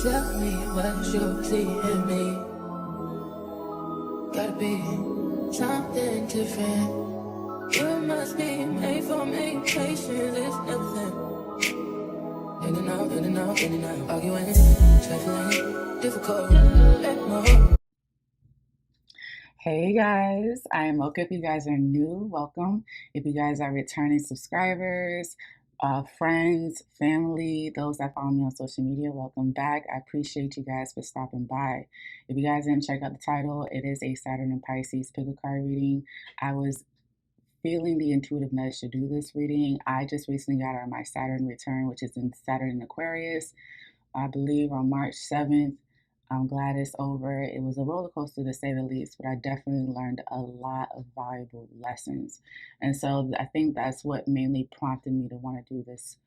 Tell me what you see in me. Gotta be something different. You must be made for me. Patience is nothing. In and out, in and out, in and out. Arguing, trifling, difficult. Let more. Hey guys, I am Mocha. If you guys are new, welcome. If you guys are returning subscribers, friends, family, those that follow me on social media, welcome back. I appreciate you guys for stopping by. If you guys didn't check out the title, it is a Saturn and Pisces pick a card reading. I was feeling the intuitive nudge to do this reading. I just recently got out of my Saturn return, which is in Saturn in Aquarius, I believe on March 7th. I'm glad it's over. It was a roller coaster to say the least, but I definitely learned a lot of valuable lessons. And so I think that's what mainly prompted me to want to do this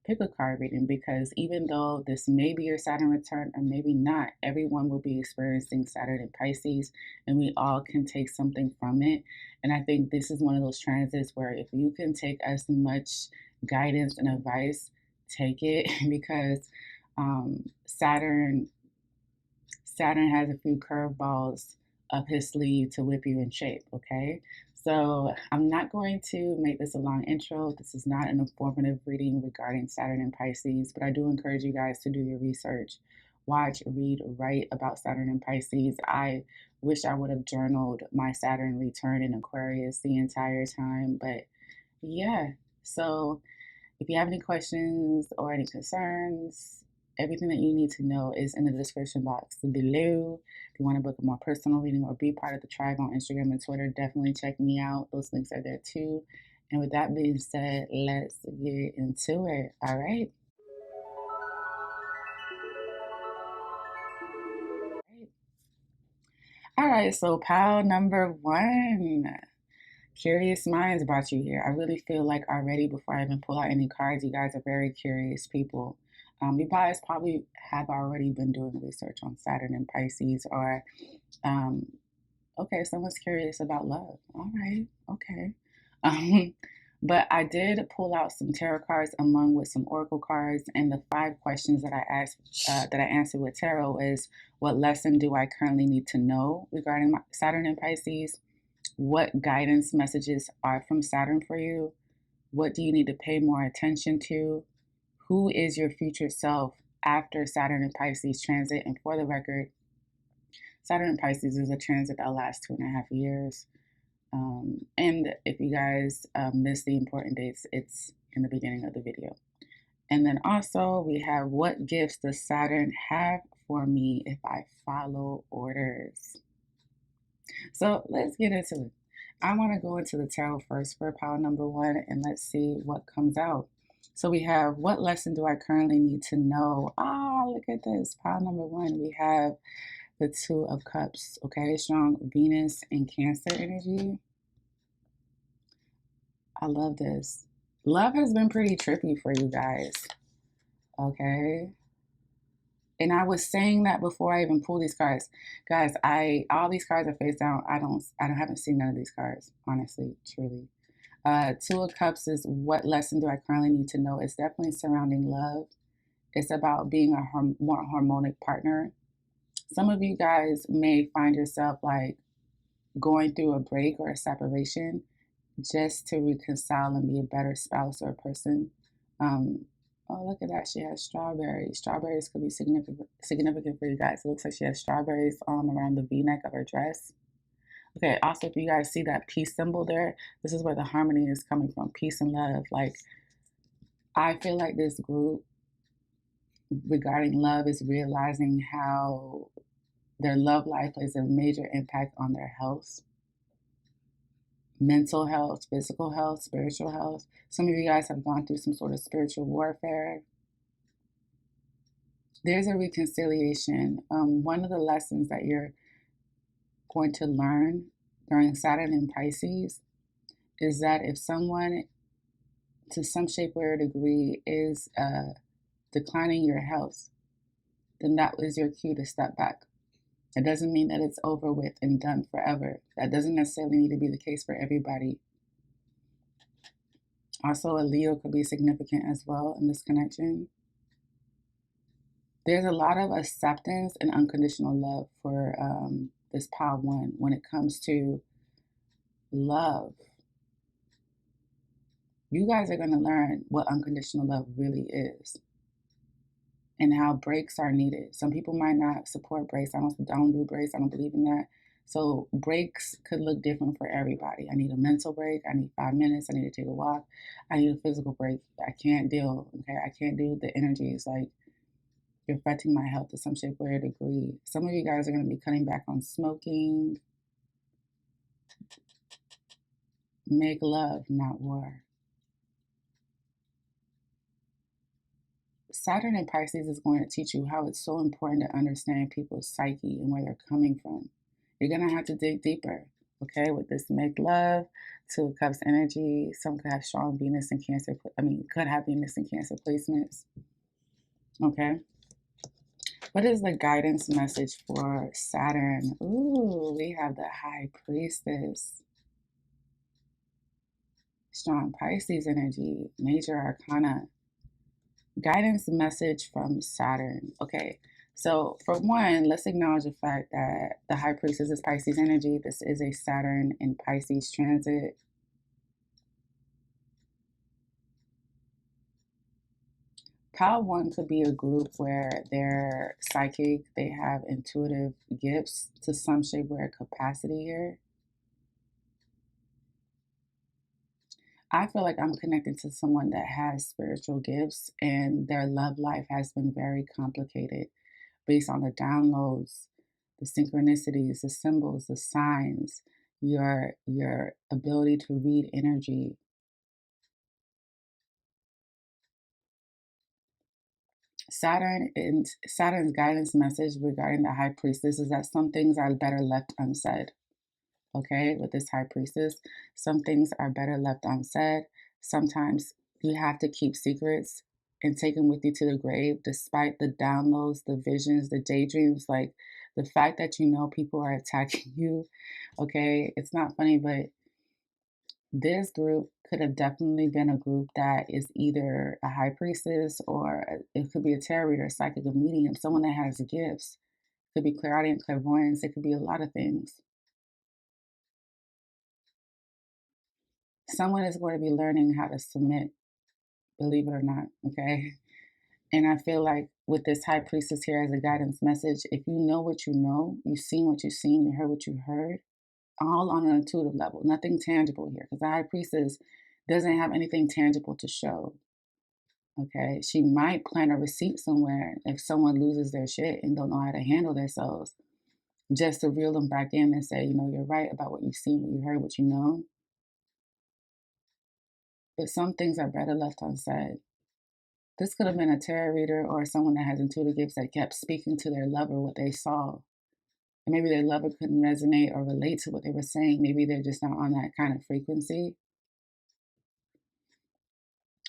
pick a card reading, because even though this may be your Saturn return or maybe not, everyone will be experiencing Saturn in Pisces, and we all can take something from it. And I think this is one of those transits where if you can take as much guidance and advice, take it, because Saturn has a few curveballs up his sleeve to whip you in shape, okay? So I'm not going to make this a long intro. This is not an informative reading regarding Saturn and Pisces, but I do encourage you guys to do your research. Watch, read, write about Saturn and Pisces. I wish I would have journaled my Saturn return in Aquarius the entire time, but yeah. So if you have any questions or any concerns, everything that you need to know is in the description box below. If you want to book a more personal reading or be part of the tribe on Instagram and Twitter, definitely check me out. Those links are there too. And with that being said, let's get into it. All right. All right. So pile number one. Curious Minds brought you here. I really feel like already, before I even pull out any cards, you guys are very curious people. You guys probably have already been doing research on Saturn and Pisces, or okay, someone's curious about love. All right, okay. Um, but I did pull out some tarot cards along with some oracle cards, and the 5 questions that I asked, that I answered with tarot is: what lesson do I currently need to know regarding my Saturn and Pisces? What guidance messages are from Saturn for you? What do you need to pay more attention to? Who is your future self after Saturn and Pisces transit? And for the record, Saturn and Pisces is a transit that lasts 2.5 years. And if you guys missed the important dates, it's in the beginning of the video. And then also we have: what gifts does Saturn have for me if I follow orders? So let's get into it. I want to go into the tarot first for pile number one, and let's see what comes out. So we have: what lesson do I currently need to know? Look at this. Pile number one, we have the Two of Cups, okay? Strong Venus and Cancer energy. I love this. Love has been pretty trippy for you guys, okay? And I was saying that before I even pulled these cards. Guys, all these cards are face down. I haven't seen none of these cards, honestly, truly. Two of Cups is: what lesson do I currently need to know? It's definitely surrounding love. It's about being a more harmonic partner. Some of you guys may find yourself like going through a break or a separation just to reconcile and be a better spouse or person. Oh, look at that. She has strawberries. Strawberries could be significant for you guys. It looks like she has strawberries around the V-neck of her dress. Okay, also, if you guys see that peace symbol there, this is where the harmony is coming from. Peace and love. Like, I feel like this group regarding love is realizing how their love life plays a major impact on their health. Mental health, physical health, spiritual health. Some of you guys have gone through some sort of spiritual warfare. There's a reconciliation. One of the lessons that you're going to learn during Saturn and Pisces is that if someone, to some shape or degree, is declining your health, then that was your cue to step back. It doesn't mean that it's over with and done forever. That doesn't necessarily need to be the case for everybody. Also, a Leo could be significant as well in this connection. There's a lot of acceptance and unconditional love for this pile one when it comes to love. You guys are going to learn what unconditional love really is and how breaks are needed. Some people might not support breaks. I don't do breaks. I don't believe in that. So breaks could look different for everybody. I need a mental break. I need 5 minutes. I need to take a walk. I need a physical break. I can't deal. Okay, I can't do the energies like you're affecting my health to some shape or degree. Some of you guys are going to be cutting back on smoking. Make love, not war. Saturn in Pisces is going to teach you how it's so important to understand people's psyche and where they're coming from. You're going to have to dig deeper, okay, with this make love, Two of Cups energy. Some could have strong Venus and Cancer, could have Venus and Cancer placements, okay? What is the guidance message for Saturn? Ooh, we have the High Priestess. Strong Pisces energy, major arcana. Guidance message from Saturn. Okay, so for one, let's acknowledge the fact that the High Priestess is Pisces energy. This is a Saturn in Pisces transit. Pile one could be a group where they're psychic, they have intuitive gifts to some shape or capacity here. I feel like I'm connected to someone that has spiritual gifts and their love life has been very complicated based on the downloads, the synchronicities, the symbols, the signs, your ability to read energy. Saturn's guidance message regarding the High Priestess is that some things are better left unsaid. Okay, with this High Priestess, some things are better left unsaid. Sometimes you have to keep secrets and take them with you to the grave, despite the downloads, the visions, the daydreams. Like the fact that you know people are attacking you. Okay, it's not funny, but this group could have definitely been a group that is either a high priestess or it could be a tarot reader, a psychic, a medium, someone that has gifts. It could be clairaudient, clairvoyance. It could be a lot of things. Someone is going to be learning how to submit, believe it or not, okay? And I feel like with this high priestess here as a guidance message, if you know what you know, you've seen what you've seen, you heard what you heard, all on an intuitive level, nothing tangible here, because the high priestess doesn't have anything tangible to show. Okay, she might plant a receipt somewhere if someone loses their shit and don't know how to handle themselves, just to reel them back in and say, you know, you're right about what you've seen, what you heard, what you know. But some things are better left unsaid. This could have been a tarot reader or someone that has intuitive gifts that kept speaking to their lover what they saw. And maybe their lover couldn't resonate or relate to what they were saying. Maybe they're just not on that kind of frequency.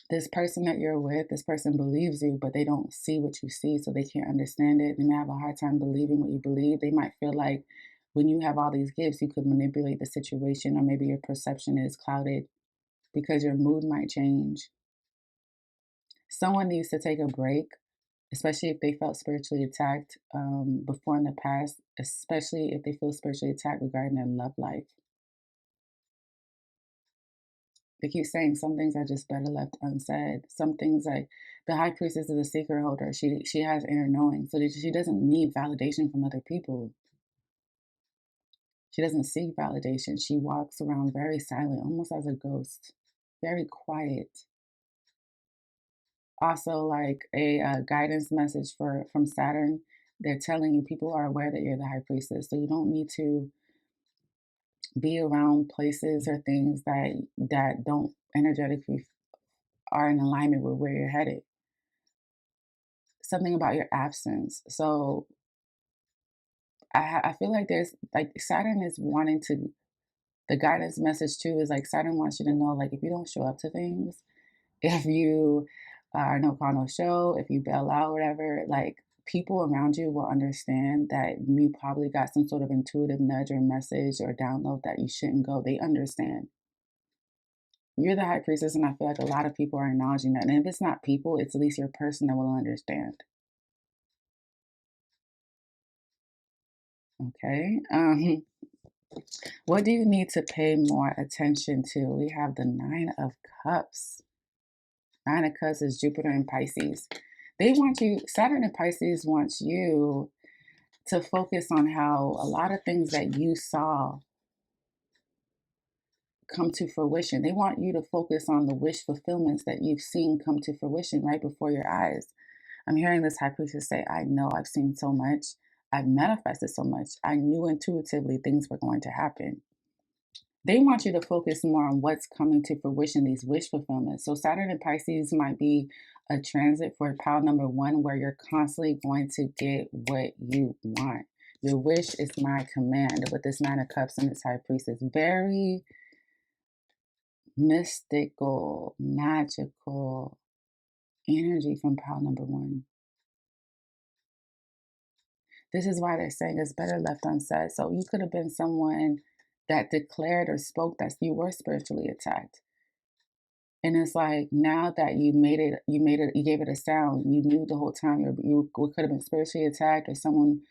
This person that you're with, this person believes you, but they don't see what you see, so they can't understand it. They may have a hard time believing what you believe. They might feel like when you have all these gifts, you could manipulate the situation, or maybe your perception is clouded because your mood might change. Someone needs to take a break, especially if they felt spiritually attacked before in the past, especially if they feel spiritually attacked regarding their love life. They keep saying some things are just better left unsaid. Some things like the high priestess is a secret holder. She has inner knowing, so that she doesn't need validation from other people. She doesn't seek validation. She walks around very silent, almost as a ghost, very quiet. Also, like a guidance message from Saturn, they're telling you people are aware that you're the high priestess, so you don't need to be around places or things that don't energetically are in alignment with where you're headed. Something about your absence. So I feel like there's like Saturn is wanting to, the guidance message too is like Saturn wants you to know, like, if you don't show up to things, if you are no call, no show, if you bail out, whatever, like people around you will understand that you probably got some sort of intuitive nudge or message or download that you shouldn't go. They understand. You're the high priestess, and I feel like a lot of people are acknowledging that. And if it's not people, it's at least your person that will understand. Okay. What do you need to pay more attention to? We have the Nine of Cups. Nine of Cups is Jupiter and Pisces. They want you, Saturn and Pisces wants you to focus on how a lot of things that you saw come to fruition. They want you to focus on the wish fulfillments that you've seen come to fruition right before your eyes. I'm hearing this high priestess say, I know I've seen so much. I've manifested so much. I knew intuitively things were going to happen. They want you to focus more on what's coming to fruition, these wish fulfillments. So Saturn and Pisces might be a transit for pile number one, where you're constantly going to get what you want. Your wish is my command with this Nine of Cups and this high priestess. Very mystical, magical energy from pile number one. This is why they're saying it's better left unsaid. So you could have been someone that declared or spoke that you were spiritually attacked. And it's like, now that you gave it a sound, you knew the whole time you could have been spiritually attacked, or someone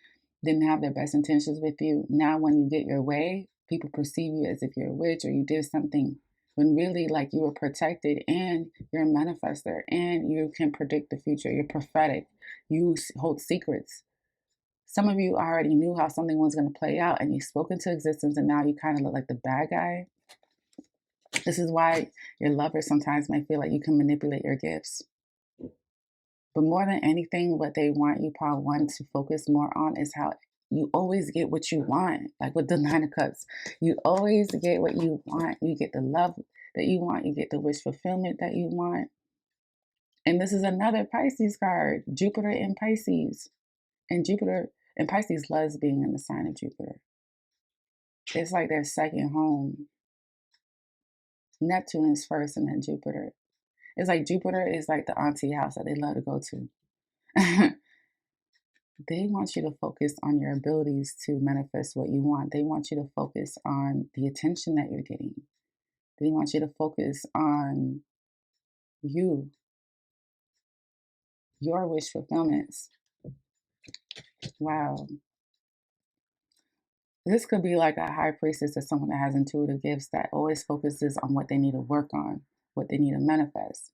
didn't have their best intentions with you. Now, when you get your way, people perceive you as if you're a witch or you did something, when really, like, you were protected and you're a manifester and you can predict the future. You're prophetic. You hold secrets. Some of you already knew how something was going to play out and you spoke into existence, and now you kind of look like the bad guy. This is why your lover sometimes might feel like you can manipulate your gifts. But more than anything, what they want you, Paul, one, to focus more on is how you always get what you want. Like with the Nine of Cups, you always get what you want. You get the love that you want. You get the wish fulfillment that you want. And this is another Pisces card, Jupiter in Pisces. And Jupiter and Pisces loves being in the sign of Jupiter. It's like their second home. Neptune is first and then Jupiter. It's like Jupiter is like the auntie house that they love to go to. They want you to focus on your abilities to manifest what you want. They want you to focus on the attention that you're getting. They want you to focus on you, your wish fulfillments. Wow. This could be like a high priestess or someone that has intuitive gifts that always focuses on what they need to work on, what they need to manifest,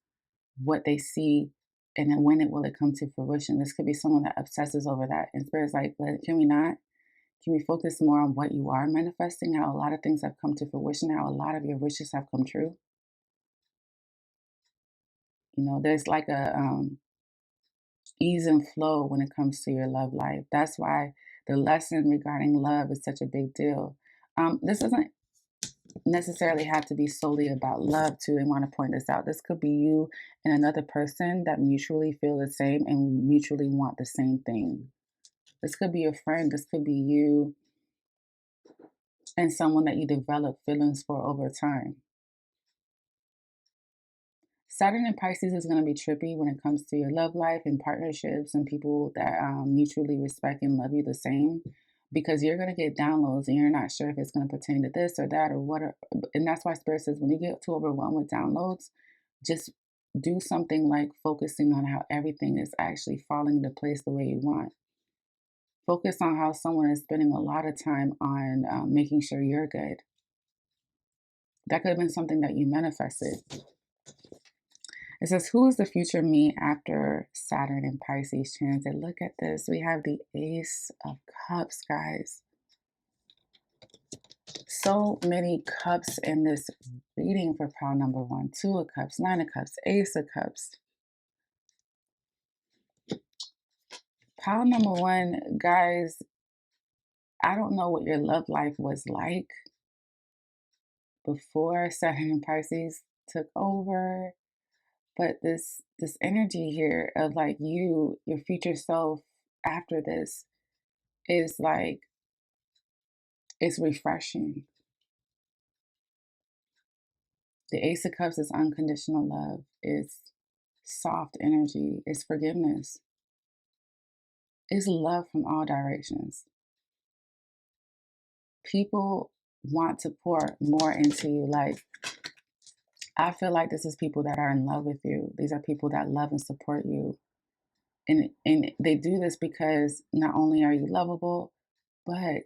what they see, and then when will it come to fruition. This could be someone that obsesses over that. And Spirit's like, can we not? Can we focus more on what you are manifesting, how a lot of things have come to fruition, how a lot of your wishes have come true? You know, there's like a ease and flow when it comes to your love life. That's why the lesson regarding love is such a big deal. This doesn't necessarily have to be solely about love too. They want to point this out. This could be you and another person that mutually feel the same and mutually want the same thing. This could be a friend. This could be you and someone that you develop feelings for over time. Saturn in Pisces is going to be trippy when it comes to your love life and partnerships and people that mutually respect and love you the same, because you're going to get downloads and you're not sure if it's going to pertain to this or that or what. And that's why Spirit says when you get too overwhelmed with downloads, just do something like focusing on how everything is actually falling into place the way you want. Focus on how someone is spending a lot of time on making sure you're good. That could have been something that you manifested. It says, who is the future me after Saturn and Pisces transit? Look at this. We have the Ace of Cups, guys. So many cups in this reading for pile number one. Two of Cups, Nine of Cups, Ace of Cups. Pile number one, guys, I don't know what your love life was like before Saturn and Pisces took over. But this energy here of like your future self after this is like, it's refreshing. The Ace of Cups is unconditional love. It's soft energy. It's forgiveness. It's love from all directions. People want to pour more into you. Like, I feel like this is people that are in love with you. These are people that love and support you. And they do this because not only are you lovable, but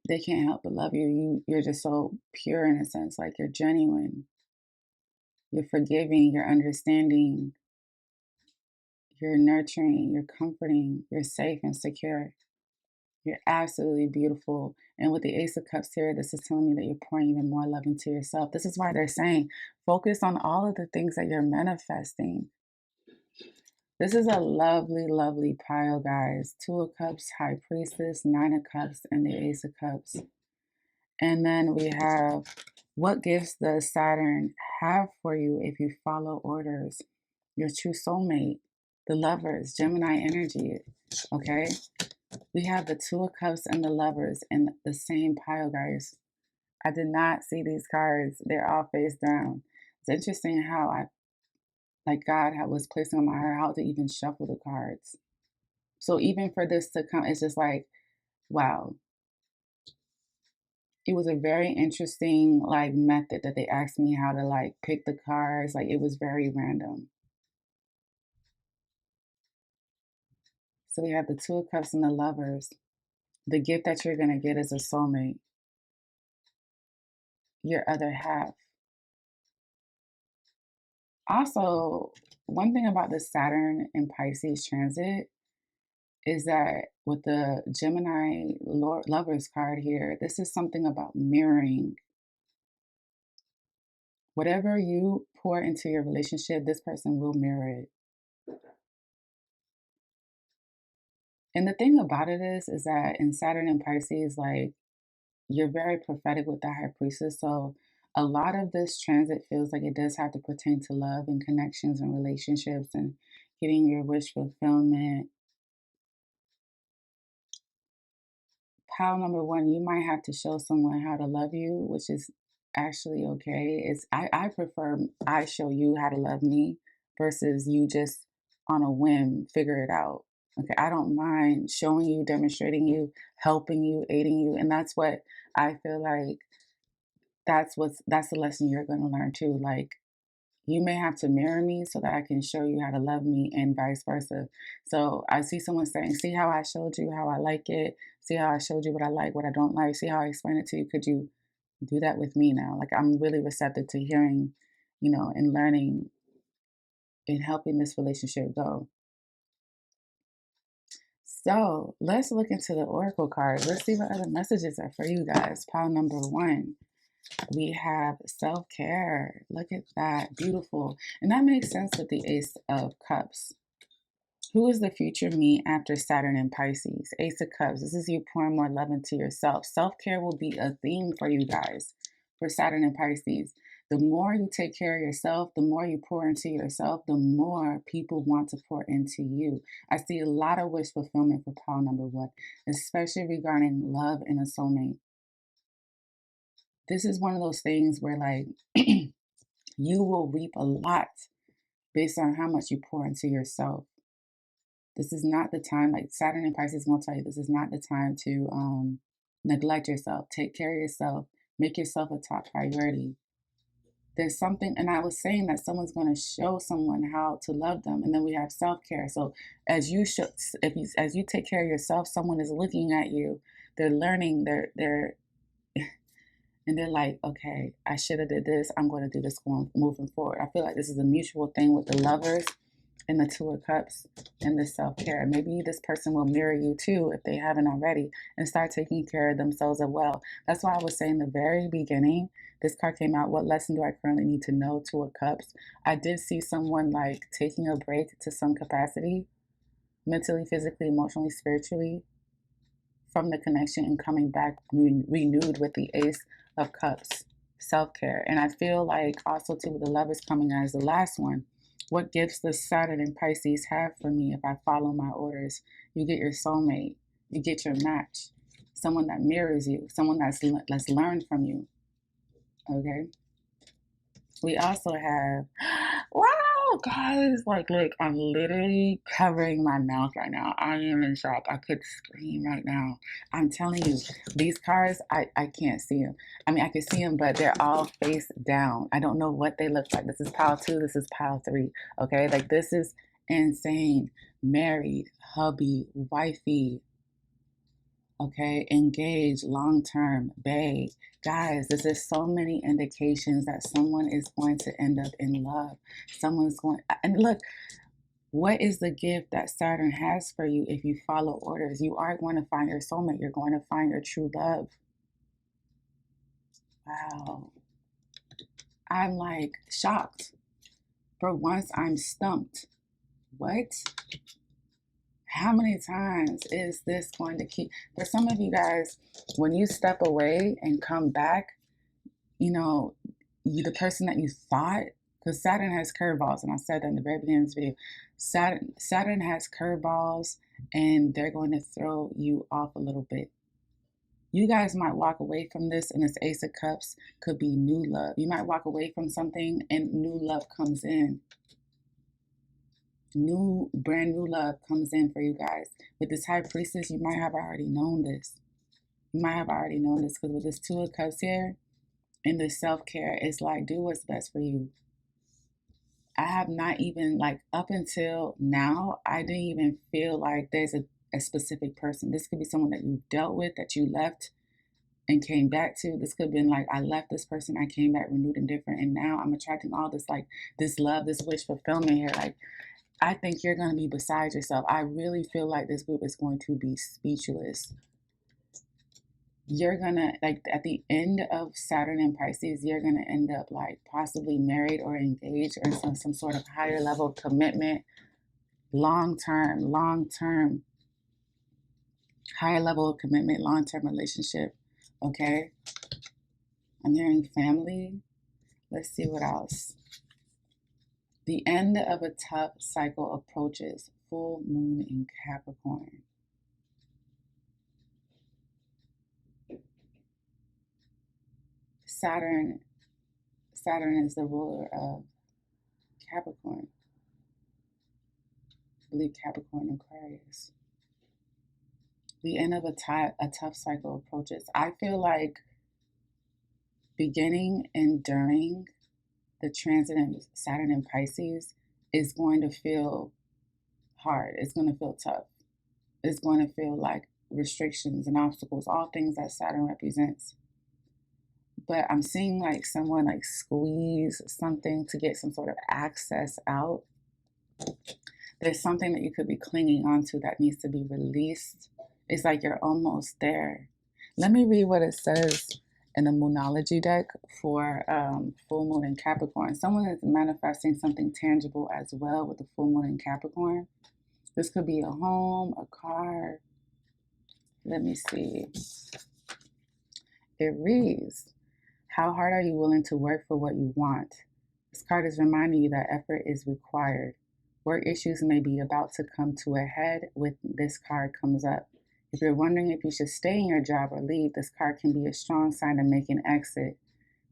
they can't help but love you. You're just so pure in a sense, like you're genuine, you're forgiving, you're understanding, you're nurturing, you're comforting, you're safe and secure. You're absolutely beautiful. And with the Ace of Cups here, this is telling me that you're pouring even more love into yourself. This is why they're saying focus on all of the things that you're manifesting. This is a lovely, lovely pile, guys. Two of Cups, High Priestess, Nine of Cups, and the Ace of Cups. And then we have what gifts does Saturn have for you if you follow orders? Your true soulmate, the Lovers, Gemini energy, okay? We have the Two of Cups and the Lovers in the same pile, guys. I did not see these cards. They're all face down. It's interesting how like God was placing on my heart how to even shuffle the cards. So even for this to come, it's just like, wow. It was a very interesting like method that they asked me how to like pick the cards. Like it was very random. So we have the Two of Cups and the Lovers. The gift that you're gonna get is a soulmate, your other half. Also, one thing about the Saturn and Pisces transit is that with the Gemini Lovers card here, this is something about mirroring. Whatever you pour into your relationship, this person will mirror it. And the thing about it is that in Saturn and Pisces, like you're very prophetic with the High Priestess. So a lot of this transit feels like it does have to pertain to love and connections and relationships and getting your wish fulfillment. Pile number one, you might have to show someone how to love you, which is actually okay. I prefer I show you how to love me versus you just on a whim figure it out. Okay, I don't mind showing you, demonstrating you, helping you, aiding you, and that's what I feel like that's the lesson you're going to learn too. Like you may have to mirror me so that I can show you how to love me and vice versa. So I see someone saying, see how I showed you how I like it. See how I showed you what I like, what I don't like. See how I explained it to you. Could you do that with me now? Like I'm really receptive to hearing, and learning and helping this relationship go. So let's look into the Oracle cards. Let's see what other messages are for you guys. Pile number one. We have self-care. Look at that. Beautiful. And that makes sense with the Ace of Cups. Who is the future me after Saturn and Pisces? Ace of Cups. This is you pouring more love into yourself. Self-care will be a theme for you guys for Saturn and Pisces. The more you take care of yourself, the more you pour into yourself, the more people want to pour into you. I see a lot of wish fulfillment for pile number one, especially regarding love and a soulmate. This is one of those things where like you will reap a lot based on how much you pour into yourself. This is not the time, like Saturn and Pisces is going to tell you, this is not the time to neglect yourself. Take care of yourself. Make yourself a top priority. There's something, and I was saying that someone's going to show someone how to love them, and then we have self-care. So as you as you take care of yourself, someone is looking at you. They're learning. They're and they're like, okay, I should have did this. I'm going to do this moving forward. I feel like this is a mutual thing with the Lovers and the Two of Cups and the self-care. Maybe this person will mirror you too if they haven't already and start taking care of themselves as well. That's why I was saying in the very beginning, this card came out, what lesson do I currently need to know? Two of Cups. I did see someone like taking a break to some capacity, mentally, physically, emotionally, spiritually, from the connection and coming back renewed with the Ace of Cups, self-care. And I feel like also too with the Lovers coming as the last one, what gifts does Saturn and Pisces have for me if I follow my orders? You get your soulmate, you get your match, someone that mirrors you, someone that's learned from you. Okay. We also have, wow, guys, like, look, I'm literally covering my mouth right now. I am in shock. I could scream right now. I'm telling you, these cards, I can't see them. I mean, I can see them, but they're all face down. I don't know what they look like. This is pile two. This is pile three. Okay, like this is insane. Married, hubby, wifey, Okay, engage long term, bae. Guys, this is so many indications that someone is going to end up in love. Someone's going, and look, what is the gift that Saturn has for you if you follow orders? You are going to find your soulmate. You're going to find your true love. Wow. I'm like shocked. For once, I'm stumped. What? How many times is this going to keep? For some of you guys, when you step away and come back, you know, the person that you thought, because Saturn has curveballs, and I said that in the very beginning of this video. Saturn has curveballs, and they're going to throw you off a little bit. You guys might walk away from this, and this Ace of Cups could be new love. You might walk away from something, and new love comes in. Brand new love comes in for you guys. With this High Priestess, you might have already known this. You might have already known this, because with this Two of Cups here, and this self-care, it's like, do what's best for you. I have not even, like, up until now, I didn't even feel like there's a specific person. This could be someone that you dealt with, that you left and came back to. This could have been like, I left this person, I came back renewed and different, and now I'm attracting all this, like, this love, this wish fulfillment here. Like, I think you're going to be beside yourself. I really feel like this group is going to be speechless. You're going to, like, at the end of Saturn and Pisces, you're going to end up, like, possibly married or engaged or in some sort of higher level commitment, long-term, higher level of commitment, long-term relationship, okay? I'm hearing family. Let's see what else. The end of a tough cycle approaches. Full moon in Capricorn. Saturn is the ruler of Capricorn. I believe Capricorn Aquarius. The end of a tough cycle approaches. I feel like beginning and during the transit of Saturn and Pisces is going to feel hard. It's going to feel tough. It's going to feel like restrictions and obstacles, all things that Saturn represents. But I'm seeing like someone like squeeze something to get some sort of access out. There's something that you could be clinging onto that needs to be released. It's like you're almost there. Let me read what it says in the Moonology deck for full moon in Capricorn. Someone is manifesting something tangible as well with the full moon in Capricorn. This could be a home, a car. Let me see. It reads, how hard are you willing to work for what you want? This card is reminding you that effort is required. Work issues may be about to come to a head when this card comes up. If you're wondering if you should stay in your job or leave, this card can be a strong sign to make an exit.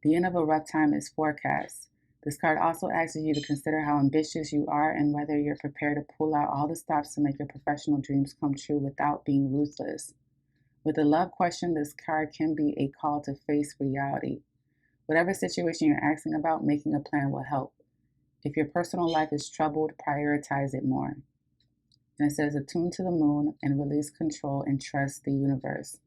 The end of a rough time is forecast. This card also asks you to consider how ambitious you are and whether you're prepared to pull out all the stops to make your professional dreams come true without being ruthless. With the love question, this card can be a call to face reality. Whatever situation you're asking about, making a plan will help. If your personal life is troubled, prioritize it more. And it says, attune to the moon and release control and trust the universe.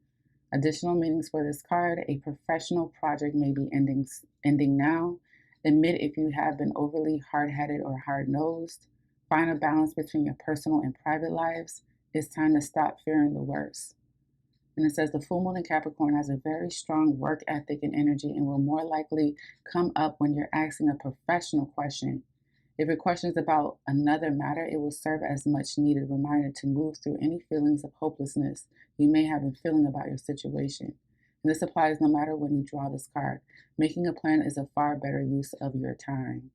Additional meanings for this card: a professional project may be ending now. Admit if you have been overly hard-headed or hard-nosed. Find a balance between your personal and private lives. It's time to stop fearing the worst. And it says the full moon in Capricorn has a very strong work ethic and energy and will more likely come up when you're asking a professional question. If your question is about another matter, it will serve as much needed reminder to move through any feelings of hopelessness you may have been feeling about your situation. And this applies no matter when you draw this card. Making a plan is a far better use of your time.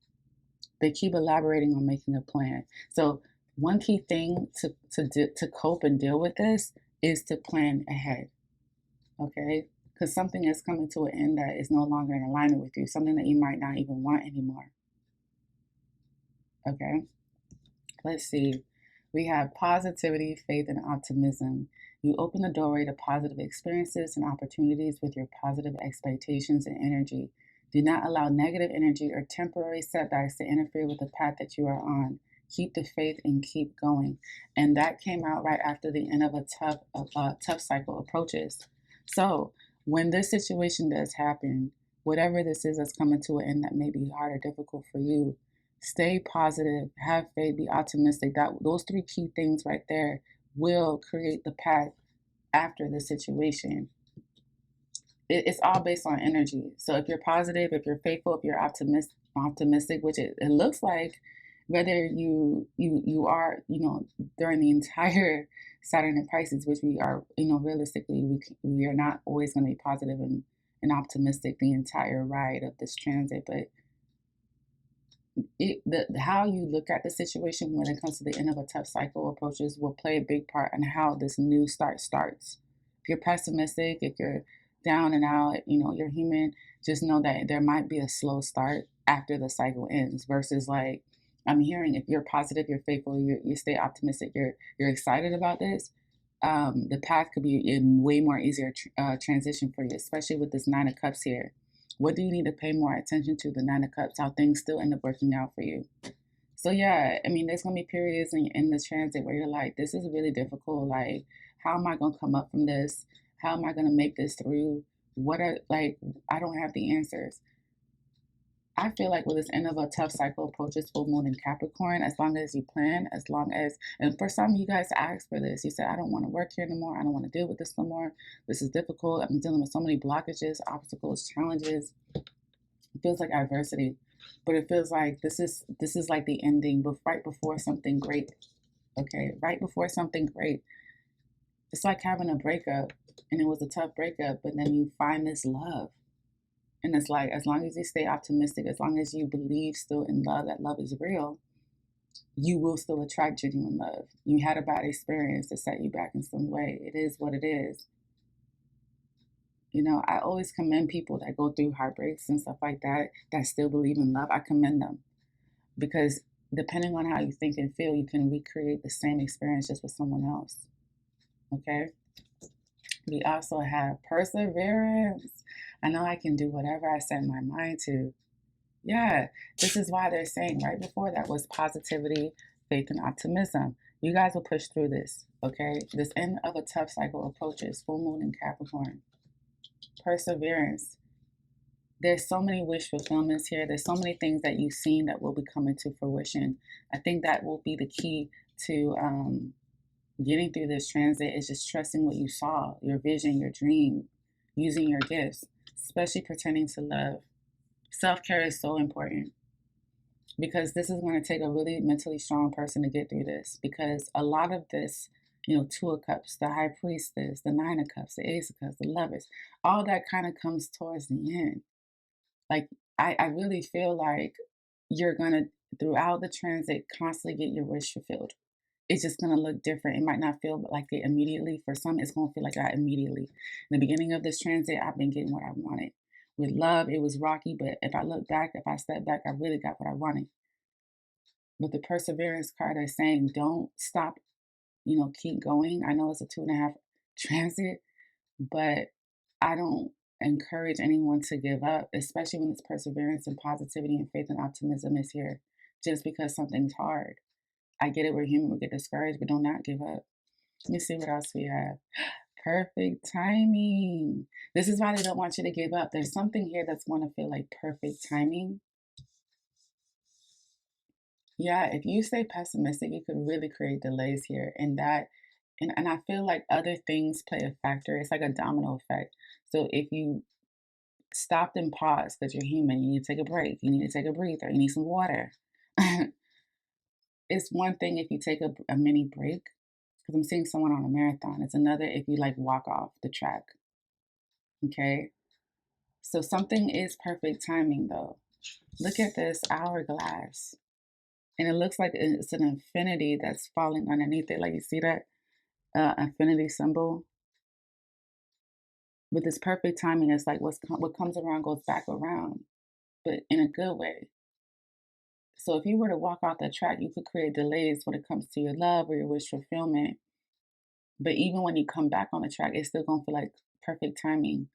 They keep elaborating on making a plan. So one key thing to cope and deal with this is to plan ahead, okay? Because something is coming to an end that is no longer in alignment with you, something that you might not even want anymore, okay? Let's see. We have positivity, faith, and optimism. You open the doorway to positive experiences and opportunities with your positive expectations and energy. Do not allow negative energy or temporary setbacks to interfere with the path that you are on. Keep the faith and keep going. And that came out right after the end of a tough cycle approaches. So when this situation does happen, whatever this is that's coming to an end that may be hard or difficult for you, stay positive, have faith, be optimistic. That those three key things right there will create the path after the situation. It's all based on energy. So if you're positive, if you're faithful, if you're optimistic, which it looks like, whether you are, during the entire Saturn and Pisces, which we are, realistically, we are not always going to be positive and optimistic the entire ride of this transit, but how you look at the situation when it comes to the end of a tough cycle approaches will play a big part in how this new start starts. If you're pessimistic, if you're down and out, you're human, just know that there might be a slow start after the cycle ends versus like I'm hearing if you're positive, you're faithful, you stay optimistic, you're excited about this. The path could be in way more easier transition for you, especially with this Nine of Cups here. What do you need to pay more attention to? The Nine of Cups, how things still end up working out for you. So yeah, I mean, there's gonna be periods in the transit where you're like, this is really difficult. Like, how am I gonna come up from this? How am I gonna make this through? I don't have the answers. I feel like with this end of a tough cycle approaches full moon in Capricorn, as long as you plan, and for some of you guys ask for this, you said, I don't want to work here anymore. I don't want to deal with this no more. This is difficult. I'm dealing with so many blockages, obstacles, challenges. It feels like adversity, but it feels like this is like the ending, but right before something great. Okay, right before something great. It's like having a breakup, and it was a tough breakup, but then you find this love. And it's like, as long as you stay optimistic, as long as you believe still in love, that love is real, you will still attract genuine love. You had a bad experience that set you back in some way. It is what it is. I always commend people that go through heartbreaks and stuff like that, that still believe in love. I commend them because depending on how you think and feel, you can recreate the same experience just with someone else. Okay? We also have perseverance. I know I can do whatever I set my mind to. Yeah, this is why they're saying right before that was positivity, faith, and optimism. You guys will push through this, okay? This end of a tough cycle approaches full moon in Capricorn. Perseverance. There's so many wish fulfillments here. There's so many things that you've seen that will be coming to fruition. I think that will be the key to getting through this transit is just trusting what you saw, your vision, your dream, using your gifts, especially pertaining to love. Self-care is so important because this is going to take a really mentally strong person to get through this because a lot of this, Two of Cups, the High Priestess, the Nine of Cups, the Ace of Cups, the Lovers, all that kind of comes towards the end. Like, I really feel like you're going to, throughout the transit, constantly get your wish fulfilled. It's just going to look different. It might not feel like it immediately. For some, it's going to feel like that immediately. In the beginning of this transit, I've been getting what I wanted. With love, it was rocky, but if I look back, if I step back, I really got what I wanted. With the perseverance card, they're saying don't stop, keep going. I know it's a 2.5 transit, but I don't encourage anyone to give up, especially when it's perseverance and positivity and faith and optimism is here. Just because something's hard. I get it, we're human, we get discouraged, but do not give up. Let me see what else we have. Perfect timing. This is why they don't want you to give up. There's something here that's going to feel like perfect timing. Yeah, if you stay pessimistic, you could really create delays here. And I feel like other things play a factor. It's like a domino effect. So if you stopped and paused because you're human, you need to take a break, you need to take a breather, you need some water. It's one thing if you take a mini break, because I'm seeing someone on a marathon. It's another if you like walk off the track. Okay. So something is perfect timing though. Look at this hourglass. And it looks like it's an infinity that's falling underneath it. Like you see that infinity symbol? With this perfect timing, it's like what comes around goes back around, but in a good way. So if you were to walk off that track, you could create delays when it comes to your love or your wish fulfillment. But even when you come back on the track, it's still gonna feel like perfect timing.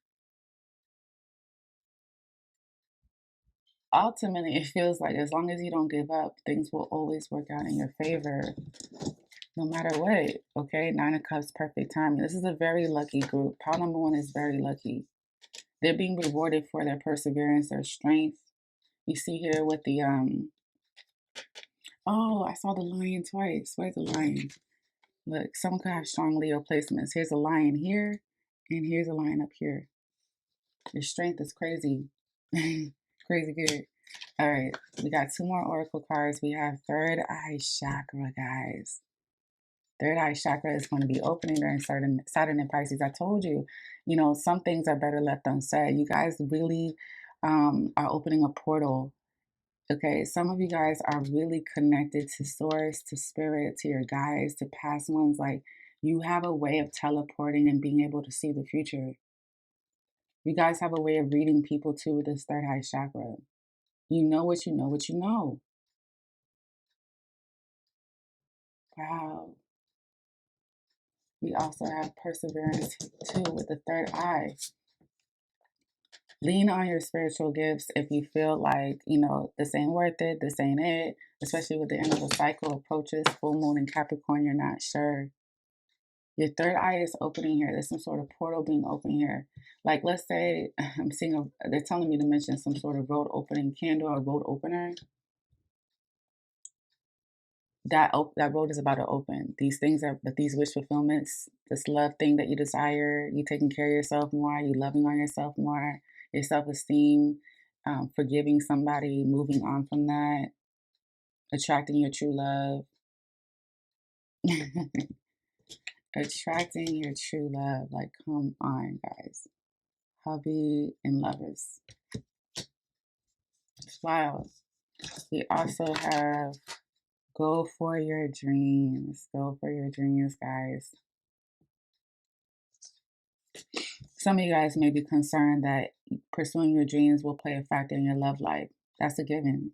ultimately, it feels like as long as you don't give up, things will always work out in your favor, no matter what. Okay, Nine of Cups, perfect timing. This is a very lucky group. Pile number one is very lucky. They're being rewarded for their perseverance, their strength. You see here with the oh, I saw the lion twice. Where's the lion? Look, someone could have strong Leo placements. Here's a lion here, and here's a lion up here. Your strength is crazy. Crazy good. All right, we got two more oracle cards. We have third eye chakra, guys. Third eye chakra is going to be opening during Saturn and Pisces. I told you, some things are better left unsaid. You guys really are opening a portal. Okay, some of you guys are really connected to source, to spirit, to your guides, to past ones. Like, you have a way of teleporting and being able to see the future. You guys have a way of reading people too with this third eye chakra. You know what you know what you know. Wow. We also have perseverance too with the third eye. Lean on your spiritual gifts if you feel like, this ain't worth it, this ain't it, especially with the end of the cycle approaches, full moon in Capricorn, you're not sure. Your third eye is opening here. There's some sort of portal being open here. Like, let's say I'm seeing they're telling me to mention some sort of road opening candle or road opener. That road is about to open. These things but these wish fulfillments, this love thing that you desire, you taking care of yourself more, you loving on yourself more, your self-esteem, forgiving somebody, moving on from that, attracting your true love. Attracting your true love. Like, come on, guys. Hubby and lovers. It's wild. We also have go for your dreams. Go for your dreams, guys. Some of you guys may be concerned that pursuing your dreams will play a factor in your love life. That's a given.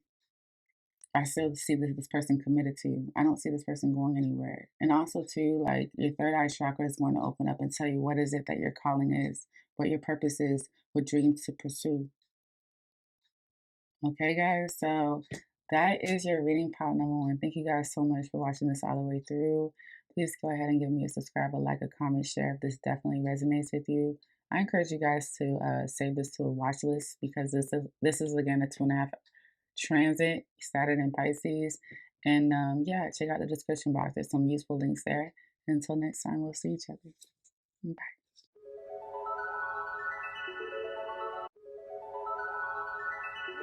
I still see this person committed to you. I don't see this person going anywhere. And also, too, like, your third eye chakra is going to open up and tell you what is it that your calling is, what your purpose is, what dreams to pursue. Okay, guys, so that is your reading pile number one. Thank you guys so much for watching this all the way through. Please go ahead and give me a subscribe, a like, a comment, share if this definitely resonates with you. I encourage you guys to save this to a watch list because this is again a 2.5 transit, Saturn and Pisces. And yeah, check out the description box. There's some useful links there. Until next time, we'll see each other. Bye.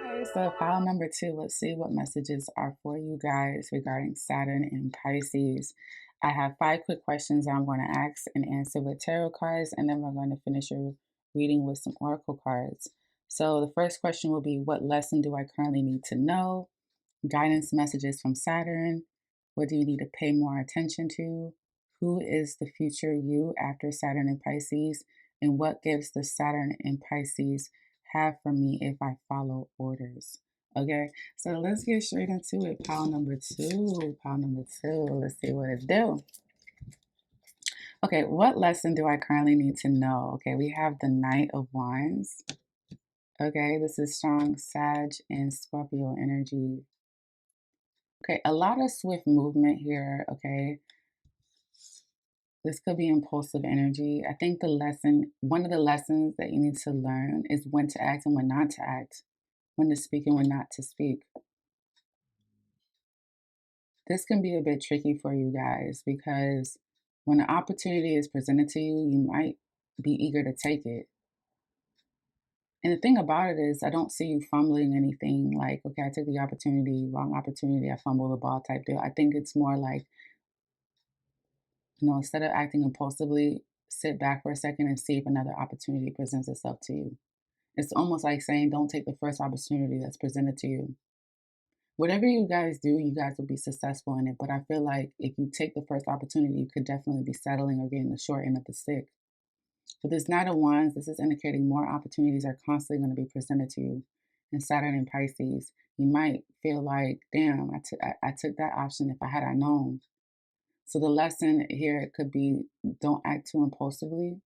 Okay, so file number two, let's see what messages are for you guys regarding Saturn and Pisces. I have 5 quick questions I'm going to ask and answer with tarot cards, and then we're going to finish your reading with some oracle cards. So the first question will be, what lesson do I currently need to know? Guidance messages from Saturn. What do you need to pay more attention to? Who is the future you after Saturn and Pisces? And what gives the Saturn and Pisces have for me if I follow orders? Okay, so let's get straight into it. Pile number two. Pile number two. Let's see what it do. Okay, what lesson do I currently need to know? Okay, we have the Knight of Wands. Okay, this is strong Sag and Scorpio energy. Okay, a lot of swift movement here, okay? This could be impulsive energy. I think one of the lessons that you need to learn is when to act and when not to act, when to speak and when not to speak. This can be a bit tricky for you guys because when an opportunity is presented to you, you might be eager to take it. And the thing about it is, I don't see you fumbling anything like, okay, I took the opportunity, wrong opportunity, I fumbled the ball type deal. I think it's more like, instead of acting impulsively, sit back for a second and see if another opportunity presents itself to you. It's almost like saying, don't take the first opportunity that's presented to you. Whatever you guys do, you guys will be successful in it. But I feel like if you take the first opportunity, you could definitely be settling or getting the short end of the stick. With this Knight of Wands, this is indicating more opportunities are constantly going to be presented to you. In Saturn and Pisces, you might feel like, damn, I took that option if I had known. So the lesson here could be, don't act too impulsively.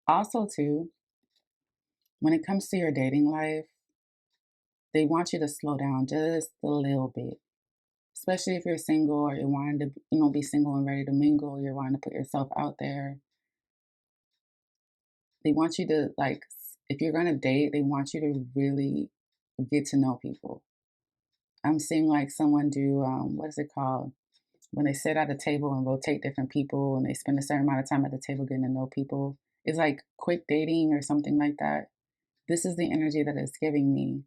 Also, too, When it comes to your dating life, they want you to slow down just a little bit. Especially if you're single or you're wanting to, be single and ready to mingle, you're wanting to put yourself out there. They want you to, like, if you're going to date, they want you to really get to know people. I'm seeing like someone do, what is it called? When they sit at a table and rotate different people and they spend a certain amount of time at the table getting to know people. It's like quick dating or something like that. This is the energy that it's giving me.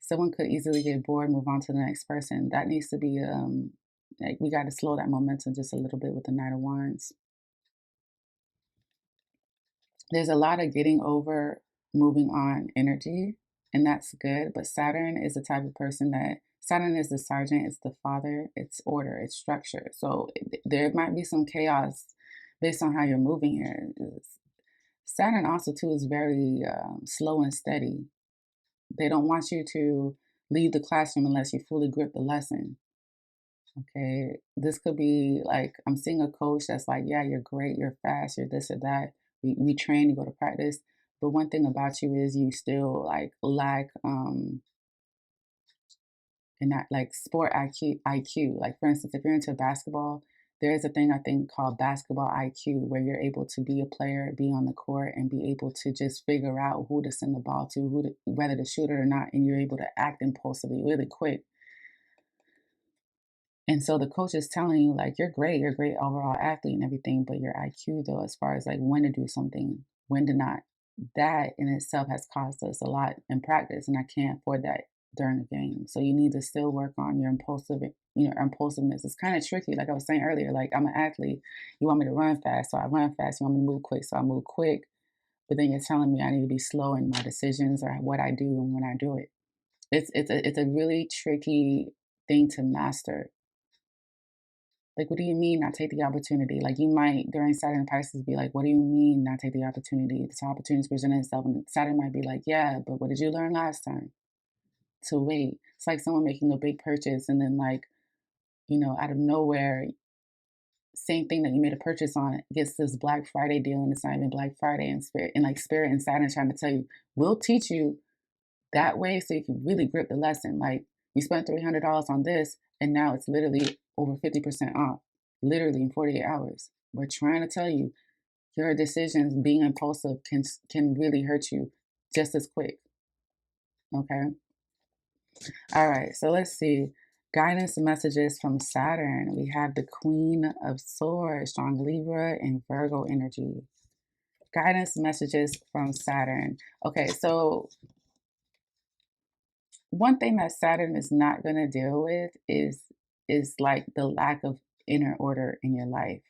Someone could easily get bored, move on to the next person. That needs to be, like, we got to slow that momentum just a little bit with the Knight of Wands. There's a lot of getting over, moving on energy, and that's good. But Saturn is the type of person that Saturn is the sergeant, it's the father, it's order, it's structure. So there might be some chaos based on how you're moving here. Saturn also too is very slow and steady. They don't want you to leave the classroom unless you fully grip the lesson. Okay, this could be like I'm seeing a coach that's like, yeah, you're great, you're fast, you're this or that. We train, you go to practice, but one thing about you is you still like lack in that like sport IQ. Like for instance, if you're into basketball, there is a thing I think called basketball IQ where you're able to be a player, be on the court, and be able to just figure out who to send the ball to, whether to shoot it or not, and you're able to act impulsively really quick. And so the coach is telling you, like, you're a great overall athlete and everything, but your IQ, though, as far as like when to do something, when to not, that in itself has cost us a lot in practice. And I can't afford that during the game. So you need to still work on your impulsiveness. It's kind of tricky. Like I was saying earlier, like I'm an athlete. You want me to run fast, so I run fast. You want me to move quick, so I move quick. But then you're telling me I need to be slow in my decisions or what I do and when I do it. It's a really tricky thing to master. Like, what do you mean not take the opportunity? Like, you might during Saturn Pisces be like, what do you mean not take the opportunity? This opportunity presented itself, and Saturn might be like, yeah, but what did you learn last time? To wait. It's like someone making a big purchase, and then like, out of nowhere, same thing that you made a purchase on gets this Black Friday deal, and it's not even Black Friday, and Spirit and Saturn trying to tell you, we'll teach you that way so you can really grip the lesson. Like you spent $300 on this, and now it's literally over 50% off, literally in 48 hours. We're trying to tell you your decisions being impulsive can really hurt you just as quick. Okay. All right. So let's see. Guidance messages from Saturn. We have the Queen of Swords, strong Libra and Virgo energy. Guidance messages from Saturn. Okay, so one thing that Saturn is not going to deal with is like the lack of inner order in your life.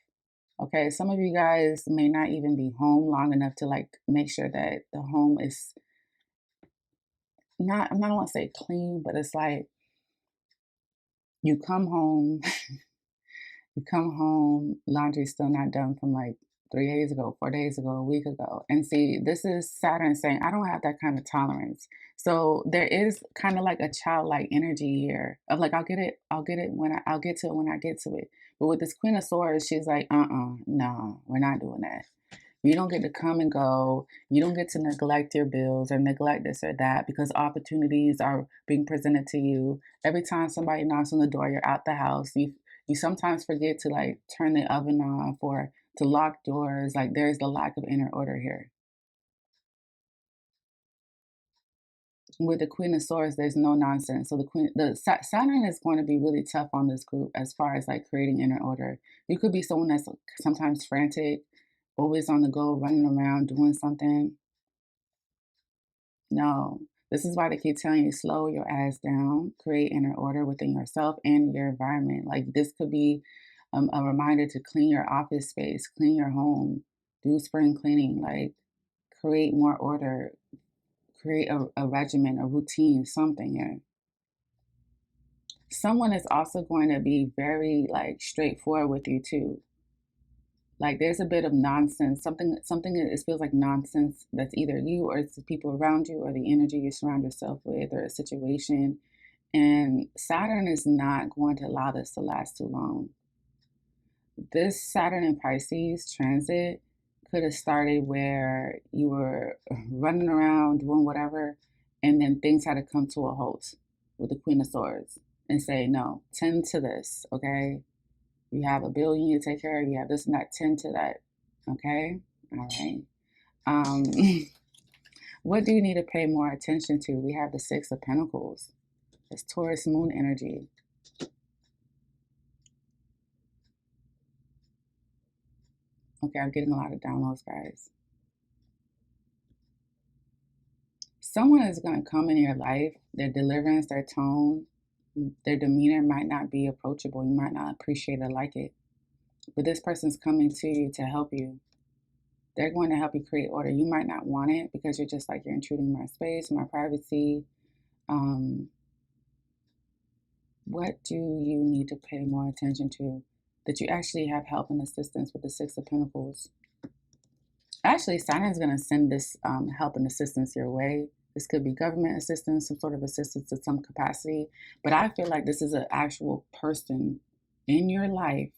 Okay, some of you guys may not even be home long enough to like make sure that the home is not, I'm not want to say clean, but it's like you come home, laundry's still not done from like 3 days ago, 4 days ago, a week ago. And see, this is Saturn saying, I don't have that kind of tolerance. So there is kind of like a childlike energy here of like, I'll get to it when I get to it. But with this Queen of Swords, she's like, no, we're not doing that. You don't get to come and go. You don't get to neglect your bills or neglect this or that because opportunities are being presented to you. Every time somebody knocks on the door, you're out the house. You sometimes forget to like turn the oven off or to lock doors. Like there's the lack of inner order here. With the Queen of Swords, there's no nonsense. So Saturn is going to be really tough on this group as far as like creating inner order. You could be someone that's sometimes frantic, always on the go, running around doing something. No, this is why they keep telling you slow your ass down, create inner order within yourself and your environment. Like this could be a reminder to clean your office space, clean your home, do spring cleaning, like create more order, create a regimen, a routine, something here. Someone is also going to be very like straightforward with you too. Like there's a bit of nonsense, something that it feels like nonsense that's either you or it's the people around you or the energy you surround yourself with or a situation. And Saturn is not going to allow this to last too long. This Saturn in Pisces transit could have started where you were running around doing whatever, and then things had to come to a halt with the Queen of Swords and say, no, tend to this, okay? You have a bill you need to take care of, you have this and that, tend to that, okay? All right. What do you need to pay more attention to? We have the Six of Pentacles. It's Taurus moon energy. Okay, I'm getting a lot of downloads, guys. Someone is going to come in your life, their deliverance, their tone, their demeanor might not be approachable. You might not appreciate or like it. But this person's coming to you to help you. They're going to help you create order. You might not want it because you're just like, you're intruding my space, my privacy. What do you need to pay more attention to? That you actually have help and assistance with the Six of Pentacles. Actually, Saturn's going to send this help and assistance your way. This could be government assistance, some sort of assistance to some capacity. But I feel like this is an actual person in your life,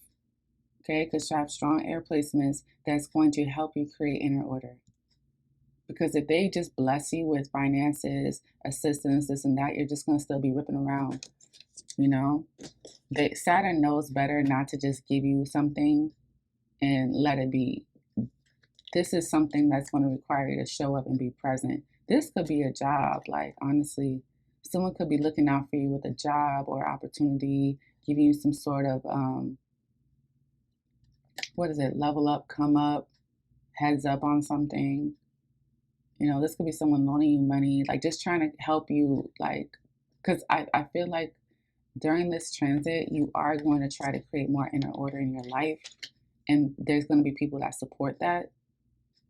okay, because you have strong air placements that's going to help you create inner order. Because if they just bless you with finances, assistance, this and that, you're just going to still be ripping around, you know? Saturn knows better not to just give you something and let it be. This is something that's going to require you to show up and be present. This could be a job, like honestly, someone could be looking out for you with a job or opportunity, giving you some sort of, level up, come up, heads up on something. You know, this could be someone loaning you money, like just trying to help you, like, because I feel like during this transit, you are going to try to create more inner order in your life. And there's going to be people that support that.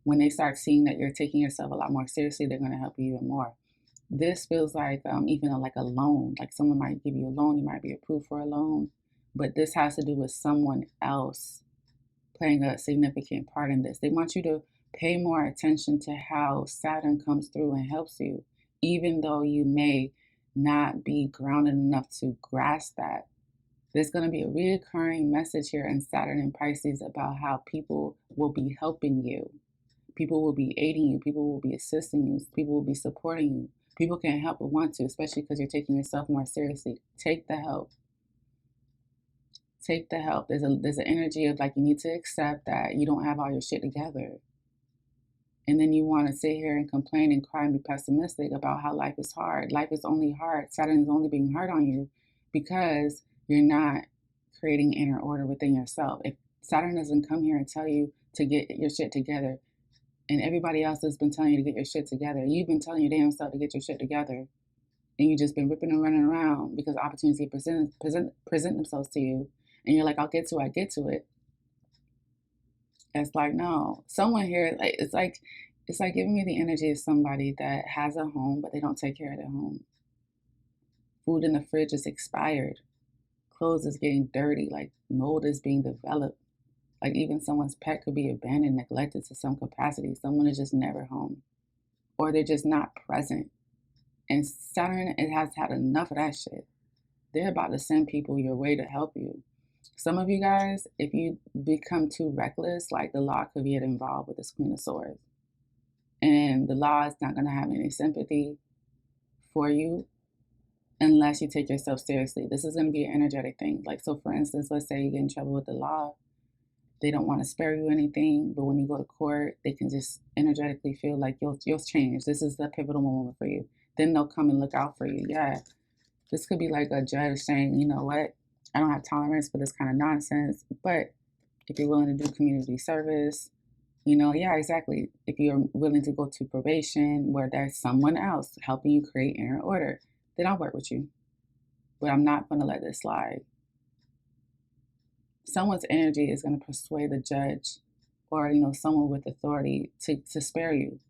When they start seeing that you're taking yourself a lot more seriously, they're going to help you even more. This feels like even like a loan, like someone might give you a loan, you might be approved for a loan, but this has to do with someone else playing a significant part in this. They want you to pay more attention to how Saturn comes through and helps you, even though you may not be grounded enough to grasp that. There's going to be a reoccurring message here in Saturn and Pisces about how people will be helping you. People will be aiding you. People will be assisting you. People will be supporting you. People can't help but want to, especially because you're taking yourself more seriously. Take the help. Take the help. There's an energy of like you need to accept that you don't have all your shit together. And then you want to sit here and complain and cry and be pessimistic about how life is hard. Life is only hard. Saturn is only being hard on you because you're not creating inner order within yourself. If Saturn doesn't come here and tell you to get your shit together, and everybody else has been telling you to get your shit together, you've been telling your damn self to get your shit together, and you've just been ripping and running around because opportunities present themselves to you, and you're like, I'll get to it. It's like, no, someone here, like, it's like giving me the energy of somebody that has a home, but they don't take care of their home. Food in the fridge is expired. Clothes is getting dirty. Like mold is being developed. Like even someone's pet could be abandoned, neglected to some capacity. Someone is just never home, or they're just not present. And Saturn, it has had enough of that shit. They're about to send people your way to help you. Some of you guys, if you become too reckless, like the law could get involved with this Queen of Swords. And the law is not going to have any sympathy for you unless you take yourself seriously. This is going to be an energetic thing. Like, so for instance, let's say you get in trouble with the law. They don't want to spare you anything, but when you go to court, they can just energetically feel like you'll change. This is the pivotal moment for you. Then they'll come and look out for you. Yeah. This could be like a judge saying, you know what? I don't have tolerance for this kind of nonsense, but if you're willing to do community service, you know, yeah, exactly. If you're willing to go to probation where there's someone else helping you create inner order, then I'll work with you. But I'm not going to let this slide. Someone's energy is going to persuade the judge or, you know, someone with authority to spare you,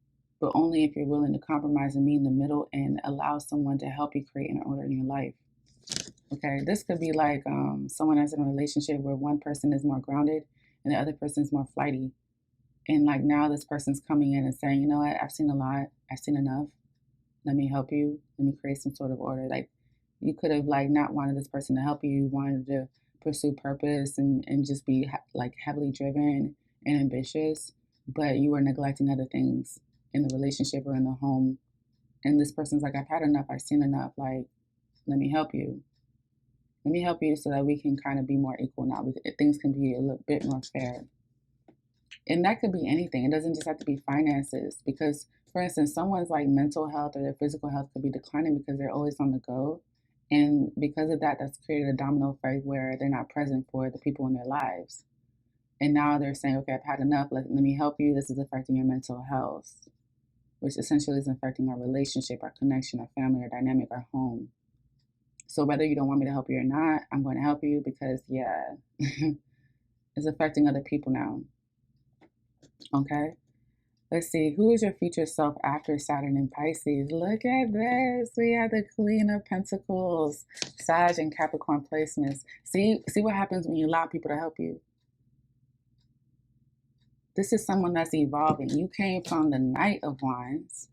but only if you're willing to compromise and meet in the middle and allow someone to help you create inner order in your life. Okay, this could be like someone that's in a relationship where one person is more grounded and the other person is more flighty. And like now this person's coming in and saying, you know what, I've seen a lot, I've seen enough. Let me help you. Let me create some sort of order. Like you could have like not wanted this person to help you. You wanted to pursue purpose and just be like heavily driven and ambitious. but you were neglecting other things in the relationship or in the home. And this person's like, I've had enough, I've seen enough. Like, let me help you. Let me help you so that we can kind of be more equal now. Things can be a little bit more fair. And that could be anything. It doesn't just have to be finances. Because, for instance, someone's like mental health or their physical health could be declining because they're always on the go. And because of that, that's created a domino effect where they're not present for the people in their lives. And now they're saying, okay, I've had enough. Let me help you. This is affecting your mental health, which essentially is affecting our relationship, our connection, our family, our dynamic, our home. So whether you don't want me to help you or not, I'm going to help you because, yeah, it's affecting other people now. Okay. Let's see. Who is your future self after Saturn in Pisces? Look at this. We have the Queen of Pentacles, Sag and Capricorn placements. See what happens when you allow people to help you. This is someone that's evolving. You came from the Knight of Wands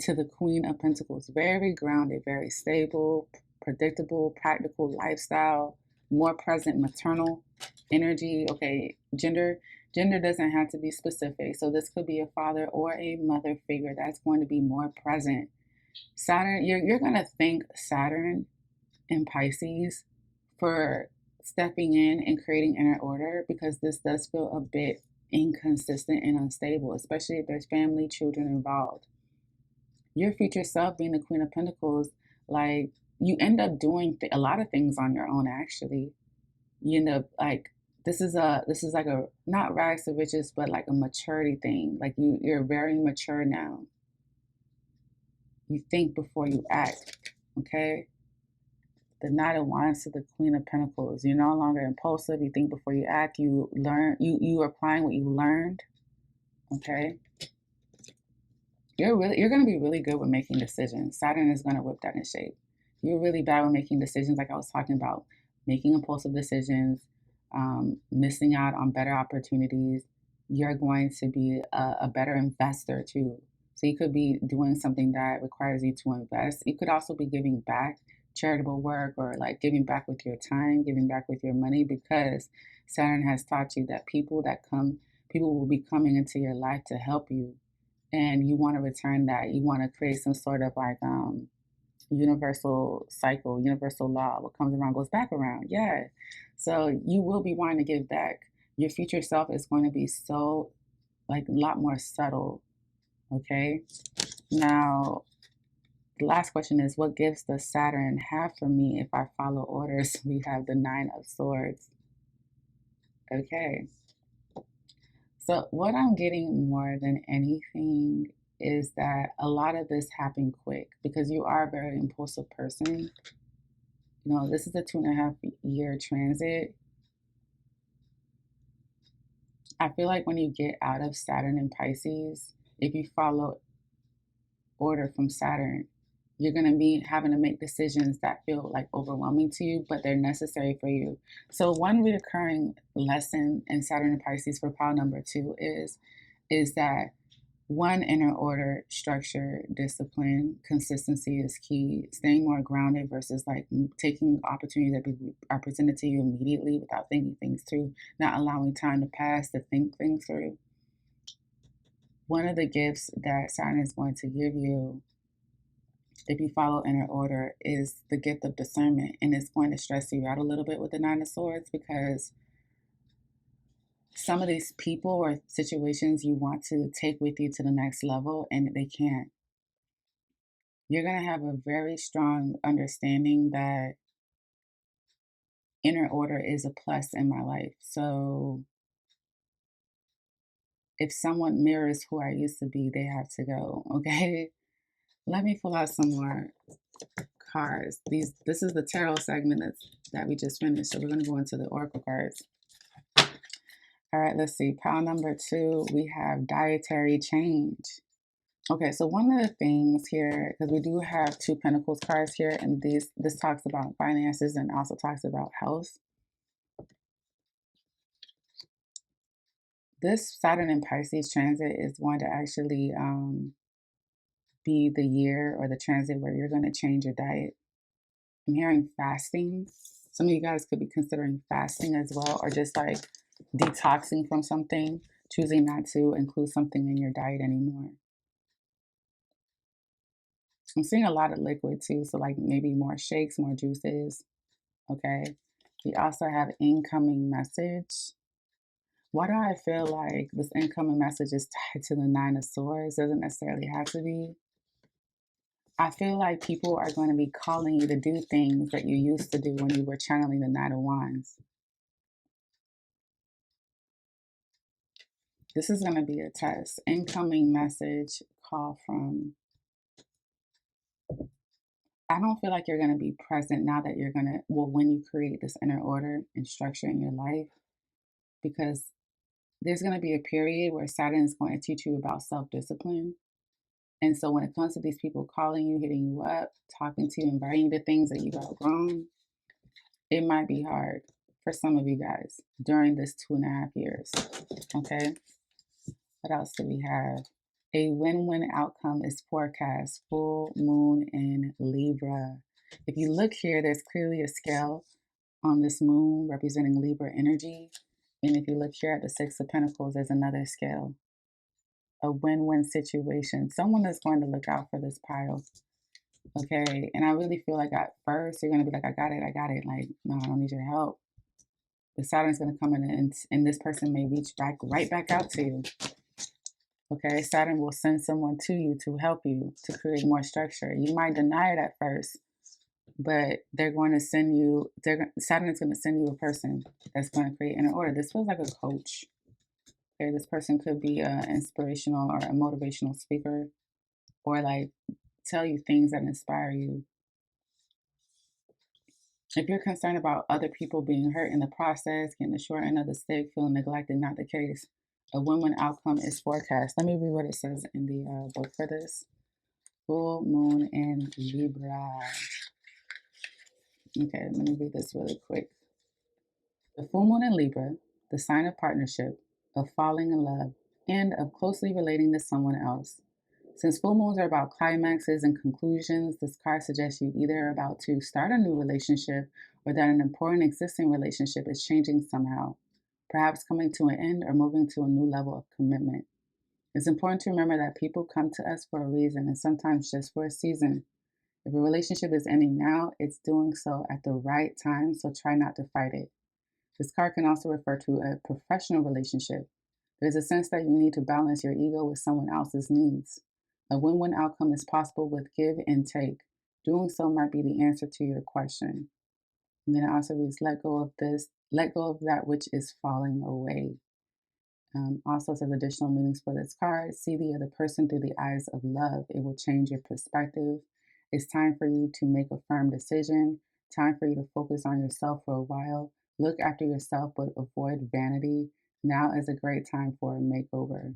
to the Queen of Pentacles. Very grounded, very stable, predictable, practical lifestyle, more present maternal energy. Okay, gender doesn't have to be specific. So this could be a father or a mother figure that's going to be more present. Saturn, you're going to thank Saturn in Pisces for stepping in and creating inner order, because this does feel a bit inconsistent and unstable, especially if there's family, children involved. Your future self being the Queen of Pentacles, like, you end up doing a lot of things on your own. Actually, you end up like, this is like a, not rags to riches, but like a maturity thing. Like, you're very mature now. You think before you act. Okay. The Knight of Wands to the Queen of Pentacles. You're no longer impulsive. You think before you act. You learn. You are applying what you learned. Okay. You're going to be really good with making decisions. Saturn is going to whip that in shape. You're really bad with making decisions, like I was talking about, making impulsive decisions, missing out on better opportunities. You're going to be a better investor too. So you could be doing something that requires you to invest. You could also be giving back, charitable work, or like giving back with your time, giving back with your money, because Saturn has taught you that people will be coming into your life to help you. And you want to return that. You want to create some sort of like universal cycle, universal law. What comes around goes back around. Yeah. So you will be wanting to give back. Your future self is going to be so, like, a lot more subtle. Okay. Now, the last question is, what gifts does Saturn have for me if I follow orders? We have the Nine of Swords. Okay. So what I'm getting more than anything is that a lot of this happened quick, because you are a very impulsive person. You know, this is a 2.5-year transit. I feel like when you get out of Saturn and Pisces, if you follow order from Saturn, you're going to be having to make decisions that feel like overwhelming to you, but they're necessary for you. So one recurring lesson in Saturn and Pisces for pile number 2 is that, one, inner order, structure, discipline, consistency is key. Staying more grounded versus like taking opportunities that are presented to you immediately without thinking things through, not allowing time to pass to think things through. One of the gifts that Saturn is going to give you, if you follow inner order, is the gift of discernment. And it's going to stress you out a little bit with the Nine of Swords, because some of these people or situations you want to take with you to the next level, and they can't. You're going to have a very strong understanding that inner order is a plus in my life. So if someone mirrors who I used to be, they have to go. Okay. Let me pull out some more cards. This is the tarot segment that we just finished. So we're going to go into the oracle cards. All right, let's see. Pile number 2, we have dietary change. Okay, so one of the things here, because we do have 2 Pentacles cards here, and this talks about finances and also talks about health. This Saturn and Pisces transit is going to actually be the year or the transit where you're going to change your diet. I'm hearing fasting. Some of you guys could be considering fasting as well, or just like detoxing from something. choosing not to include something in your diet anymore. I'm seeing a lot of liquid too, so like maybe more shakes, more juices. Okay. We also have incoming message. Why do I feel like this incoming message is tied to the Nine of Swords? Doesn't necessarily have to be. I feel like people are going to be calling you to do things that you used to do when you were channeling the Knight of Wands. This is going to be a test. Incoming message, call from. I don't feel like you're going to be present now that you're going to, well, when you create this inner order and structure in your life, because there's going to be a period where Saturn is going to teach you about self discipline. And so when it comes to these people calling you, hitting you up, talking to you, inviting you to things that you've outgrown, it might be hard for some of you guys during this 2.5 years. Okay. What else do we have? A win-win outcome is forecast. Full moon in Libra. If you look here, there's clearly a scale on this moon representing Libra energy. And if you look here at the Six of Pentacles, there's another scale. A win-win situation. Someone is going to look out for this pile. Okay. And I really feel like at first you're going to be like, I got it. Like, no, I don't need your help. The Saturn's going to come in and this person may reach right back out to you. Okay, Saturn will send someone to you to help you to create more structure. You might deny it at first, but they're going to send you, Saturn is going to send you a person that's going to create inner order. This feels like a coach. Okay, this person could be an inspirational or a motivational speaker, or like tell you things that inspire you. If you're concerned about other people being hurt in the process, getting the short end of the stick, feeling neglected, not the case. A win-win outcome is forecast. Let me read what it says in the book for this. Full moon in Libra. Okay, let me read this really quick. The full moon in Libra, the sign of partnership, of falling in love, and of closely relating to someone else. Since full moons are about climaxes and conclusions, this card suggests you either are about to start a new relationship or that an important existing relationship is changing somehow, perhaps coming to an end or moving to a new level of commitment. It's important to remember that people come to us for a reason and sometimes just for a season. If a relationship is ending now, it's doing so at the right time, so try not to fight it. This card can also refer to a professional relationship. There's a sense that you need to balance your ego with someone else's needs. A win-win outcome is possible with give and take. Doing so might be the answer to your question. And then it also reads, let go of this, let go of that which is falling away. Also says additional meanings for this card. See the other person through the eyes of love. It will change your perspective. It's time for you to make a firm decision. Time for you to focus on yourself for a while. Look after yourself, but avoid vanity. Now is a great time for a makeover.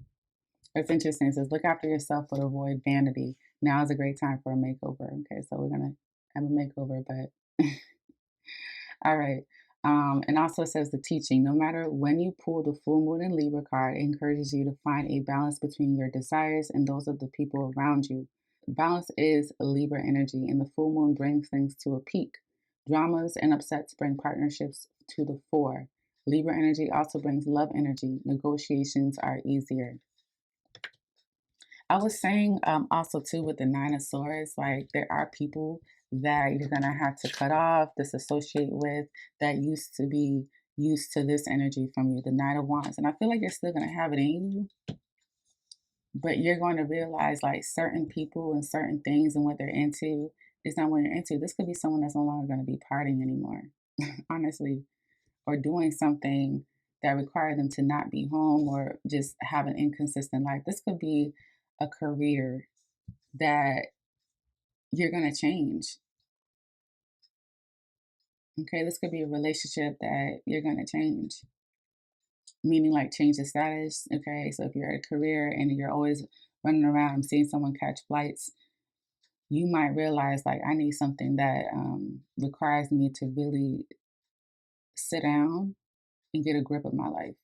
It's interesting. It says, look after yourself, but avoid vanity. Now is a great time for a makeover. Okay, so we're going to have a makeover, but all right. And also says the teaching. No matter when you pull the full moon in Libra card, it encourages you to find a balance between your desires and those of the people around you. Balance is a Libra energy, and the full moon brings things to a peak. Dramas and upsets bring partnerships to the fore. Libra energy also brings love energy. Negotiations are easier. I was saying also too with the Nine of Swords, like there are people that you're gonna have to cut off, disassociate with, that used to be used to this energy from you, the Knight of Wands. And I feel like you're still gonna have it in you, but you're going to realize like certain people and certain things and what they're into is not what you're into. This could be someone that's no longer gonna be partying anymore, honestly, or doing something that require them to not be home or just have an inconsistent life. This could be a career that you're going to change. Okay, this could be a relationship that you're going to change, meaning like change the status. Okay, so if you're at a career and you're always running around seeing someone catch flights, you might realize like I need something that requires me to really sit down and get a grip of my life.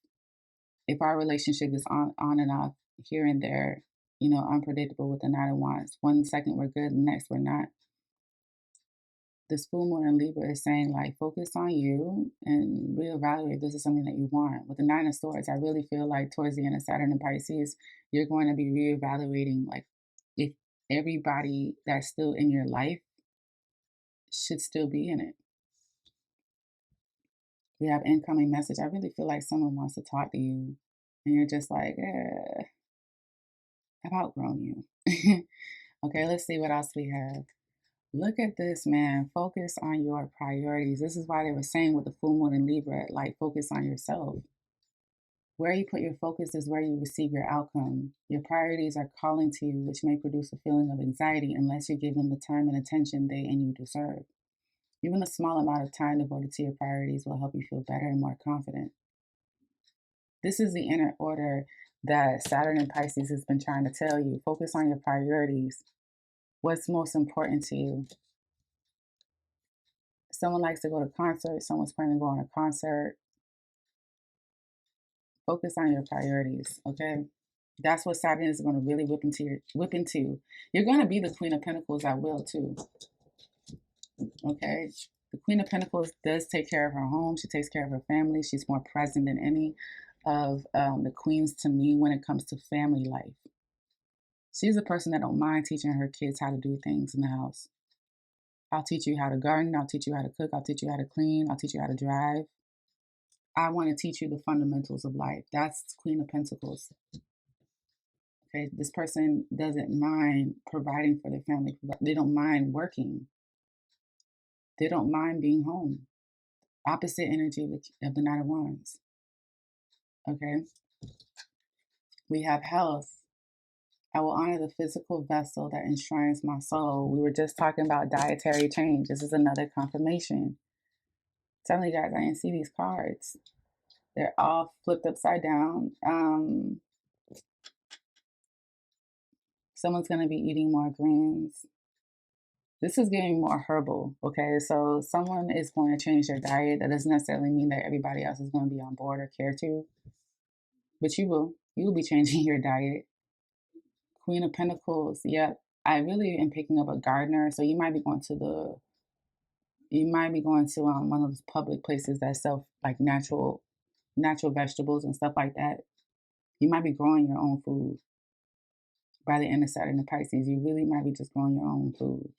If our relationship is on and off here and there, you know, unpredictable with the Nine of Wands, one second we're good, the next we're not. this full moon in Libra is saying, like, focus on you and reevaluate if this is something that you want. With the Nine of Swords, I really feel like towards the end of Saturn and Pisces, you're going to be reevaluating, like, if everybody that's still in your life should still be in it. We have incoming message. I really feel like someone wants to talk to you, and you're just like, I've outgrown you. Okay, let's see what else we have. Look at this, man. Focus on your priorities. This is why they were saying with the full moon in Libra, like, focus on yourself. Where you put your focus is where you receive your outcome. Your priorities are calling to you, which may produce a feeling of anxiety unless you give them the time and attention they and you deserve. Even a small amount of time devoted to your priorities will help you feel better and more confident. This is the inner order that Saturn and Pisces has been trying to tell you. Focus on your priorities. What's most important to you? Someone likes to go to concerts. Someone's planning to go on a concert. Focus on your priorities, okay? That's what Saturn is going to really whip into. You're going to be the Queen of Pentacles at will too, okay? The Queen of Pentacles does take care of her home. She takes care of her family. She's more present than any of the queens to me when it comes to family life. She's a person that don't mind teaching her kids how to do things in the house. I'll teach you how to garden. I'll teach you how to cook. I'll teach you how to clean. I'll teach you how to drive. I want to teach you the fundamentals of life. That's Queen of Pentacles. Okay, this person doesn't mind providing for their family. They don't mind working. They don't mind being home. Opposite energy of the Knight of Wands. Okay, we have health. I will honor the physical vessel that enshrines my soul. We were just talking about dietary change. This is another confirmation. I'm telling you guys, I didn't see these cards. They're all flipped upside down. Someone's going to be eating more greens. This is getting more herbal, okay? So someone is going to change their diet. That doesn't necessarily mean that everybody else is going to be on board or care to, but you will. You will be changing your diet. Queen of Pentacles, yep. I really am picking up a gardener. So you might be going to one of those public places that sell like natural vegetables and stuff like that. You might be growing your own food. By the end of Saturn and Pisces, you really might be just growing your own food.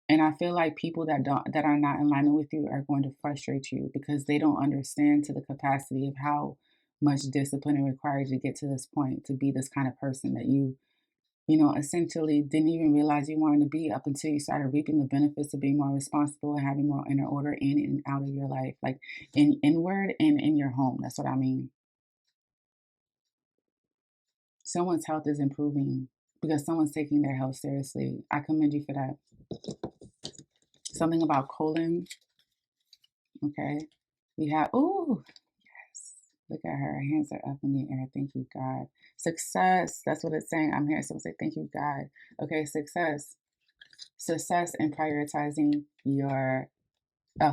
And I feel like people that are not in alignment with you are going to frustrate you because they don't understand to the capacity of how much discipline it requires to get to this point, to be this kind of person that you essentially didn't even realize you wanted to be up until you started reaping the benefits of being more responsible and having more inner order in and out of your life, like inward and in your home. That's what I mean. Someone's health is improving because someone's taking their health seriously. I commend you for that. Something about colon. Okay. We have, oh, yes. Look at her. Her hands are up in the air. Thank you, God. Success. That's what it's saying. I'm hearing someone say, thank you, God. Okay, success. Success in prioritizing your,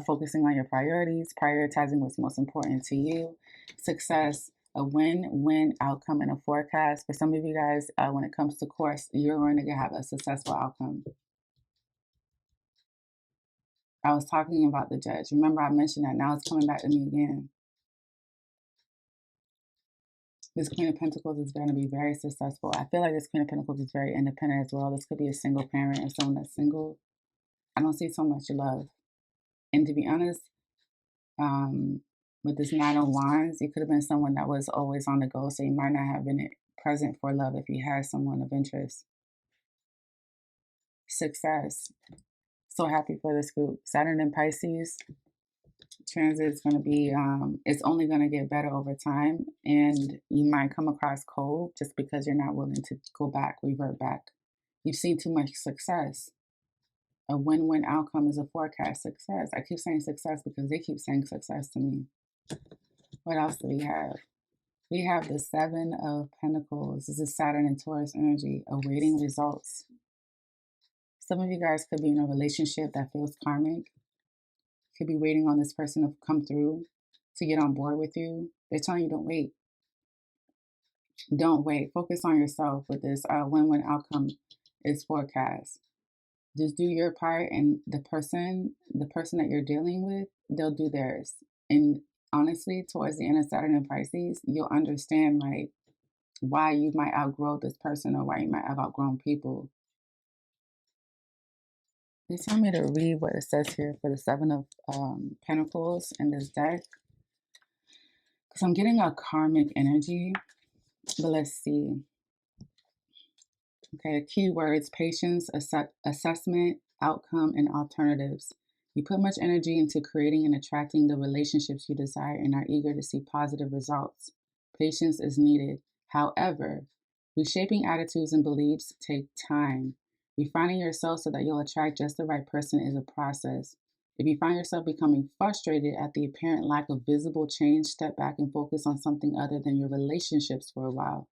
focusing on your priorities, prioritizing what's most important to you. Success, a win-win outcome in a forecast. For some of you guys, when it comes to course, you're going to have a successful outcome. I was talking about the judge. Remember, I mentioned that. Now it's coming back to me again. This Queen of Pentacles is going to be very successful. I feel like this Queen of Pentacles is very independent as well. This could be a single parent or someone that's single. I don't see so much love. And to be honest, with this Nine of Wands, it could have been someone that was always on the go. So you might not have been present for love if you had someone of interest. Success. So happy for this group. Saturn and Pisces transit is going to be, it's only going to get better over time. And you might come across cold just because you're not willing to go back, revert back. You've seen too much success. A win-win outcome is a forecast success. I keep saying success because they keep saying success to me. What else do we have? We have the Seven of Pentacles. This is Saturn and Taurus energy, awaiting results. Some of you guys could be in a relationship that feels karmic. Could be waiting on this person to come through to get on board with you. They're telling you don't wait. Don't wait. Focus on yourself with this win-win outcome is forecast. Just do your part, and the person that you're dealing with, they'll do theirs. And honestly, towards the end of Saturn and Pisces, you'll understand like why you might outgrow this person or why you might have outgrown people. They tell me to read what it says here for the Seven of Pentacles in this deck, because I'm getting a karmic energy. But let's see. Okay, keywords: patience, assessment, outcome, and alternatives. You put much energy into creating and attracting the relationships you desire and are eager to see positive results. Patience is needed. However, reshaping attitudes and beliefs take time. Refining yourself so that you'll attract just the right person is a process. If you find yourself becoming frustrated at the apparent lack of visible change, step back and focus on something other than your relationships for a while.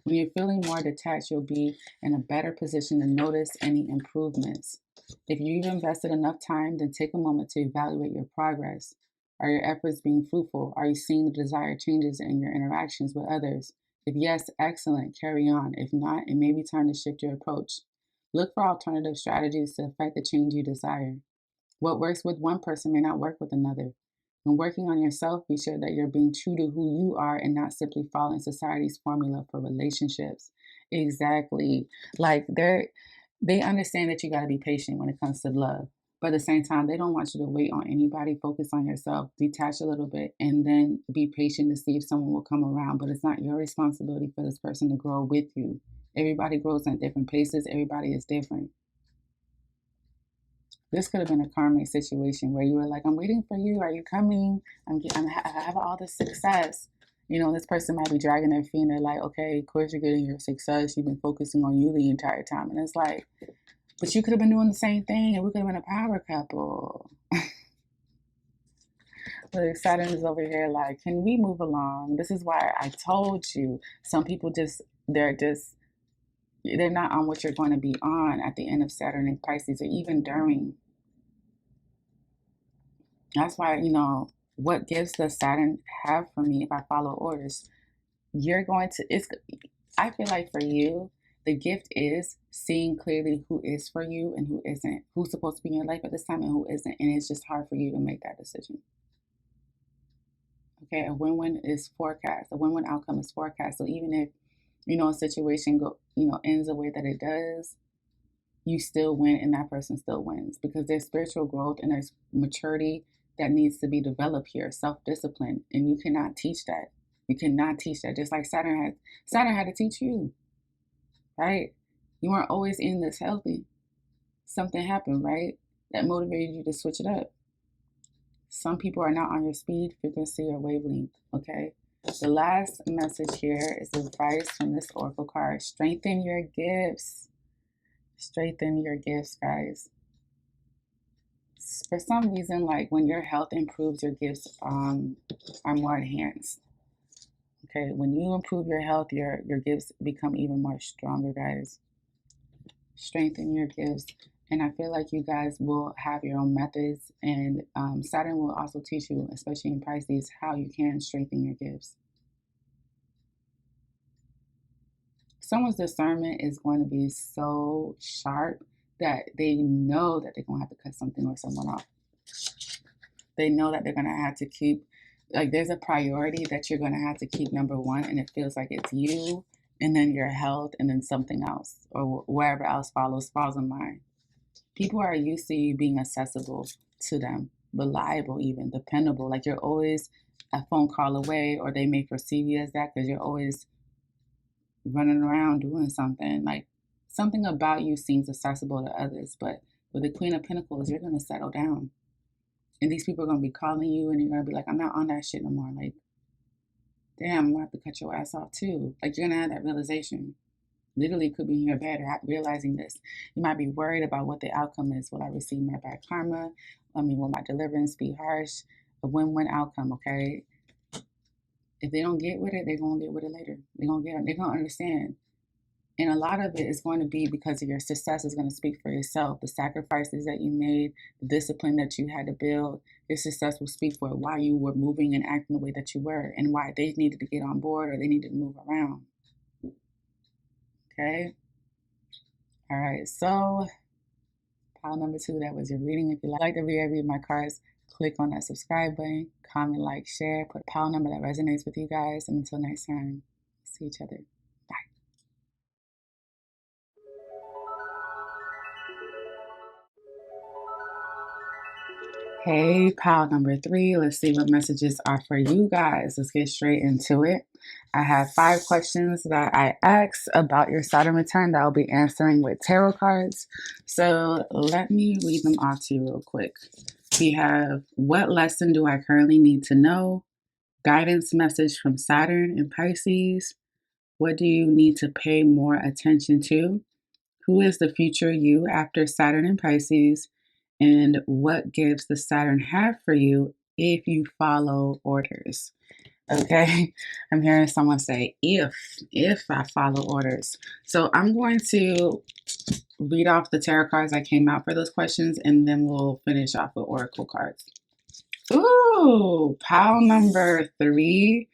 When you're feeling more detached, you'll be in a better position to notice any improvements. If you've invested enough time, then take a moment to evaluate your progress. Are your efforts being fruitful? Are you seeing the desired changes in your interactions with others? If yes, excellent, carry on. If not, it may be time to shift your approach. Look for alternative strategies to affect the change you desire. What works with one person may not work with another. When working on yourself, be sure that you're being true to who you are and not simply following society's formula for relationships. Exactly. Like they understand that you got to be patient when it comes to love. But at the same time, they don't want you to wait on anybody. Focus on yourself, detach a little bit, and then be patient to see if someone will come around. But it's not your responsibility for this person to grow with you. Everybody grows at different paces, everybody is different. This could have been a karmic situation where you were like, I'm waiting for you. Are you coming? I have all this success. You know, this person might be dragging their feet and they're like, okay, of course you're getting your success. You've been focusing on you the entire time. And it's like, but you could have been doing the same thing and we could have been a power couple. But Saturn is over here like, can we move along? This is why I told you some people they're not on what you're going to be on at the end of Saturn and Pisces or even during. That's why, what gifts does Saturn have for me if I follow orders? I feel like for you, the gift is seeing clearly who is for you and who isn't, who's supposed to be in your life at this time and who isn't. And it's just hard for you to make that decision. Okay, a win-win is forecast. A win-win outcome is forecast. So even if, a situation ends the way that it does, you still win and that person still wins because there's spiritual growth and there's maturity that needs to be developed here, self-discipline, and you cannot teach that. You cannot teach that. Just like Saturn had to teach you, right? You weren't always in this healthy. Something happened, right? That motivated you to switch it up. Some people are not on your speed, frequency, or wavelength, okay? The last message here is advice from this oracle card. Strengthen your gifts. Strengthen your gifts, guys. For some reason, like when your health improves, your gifts are more enhanced. Okay, when you improve your health, your gifts become even more stronger, guys. Strengthen your gifts. And I feel like you guys will have your own methods, and Saturn will also teach you, especially in Pisces, how you can strengthen your gifts. Someone's discernment is going to be so sharp that they know that they're going to have to cut something or someone off. They know that they're going to have to keep, like, there's a priority that you're going to have to keep number one, and it feels like it's you, and then your health, and then something else, or wherever else falls in line. People are used to you being accessible to them, reliable, even dependable. Like you're always a phone call away, or they may perceive you as that because you're always running around doing something. Like something about you seems accessible to others. But with the Queen of Pentacles, you're going to settle down. And these people are going to be calling you and you're going to be like, I'm not on that shit no more. Like, damn, I'm going to have to cut your ass off too. Like, you're going to have that realization. Literally could be in your bed realizing this. You might be worried about what the outcome is. Will I receive my bad karma? Will my deliverance be harsh? A win-win outcome, okay? If they don't get with it, they're going to get with it later. They're going to understand. And a lot of it is going to be because of your success is going to speak for yourself. The sacrifices that you made, the discipline that you had to build, your success will speak for why you were moving and acting the way that you were and why they needed to get on board or they needed to move around. Okay? All right. So Pile number 2, that was your reading. If you like to read every of my cards, click on that subscribe button, comment, like, share, put a pile number that resonates with you guys. And until next time, see each other. Bye. Hey, pile number 3. Let's see what messages are for you guys. Let's get straight into it. I have 5 questions that I asked about your Saturn return that I'll be answering with tarot cards. So let me read them off to you real quick. We have, what lesson do I currently need to know? Guidance message from Saturn in Pisces. What do you need to pay more attention to? Who is the future you after Saturn in Pisces? And what gives the Saturn have for you if you follow orders? Okay, I'm hearing someone say, if I follow orders. So I'm going to read off the tarot cards that came out for those questions, and then we'll finish off with oracle cards. Ooh, pile number 3.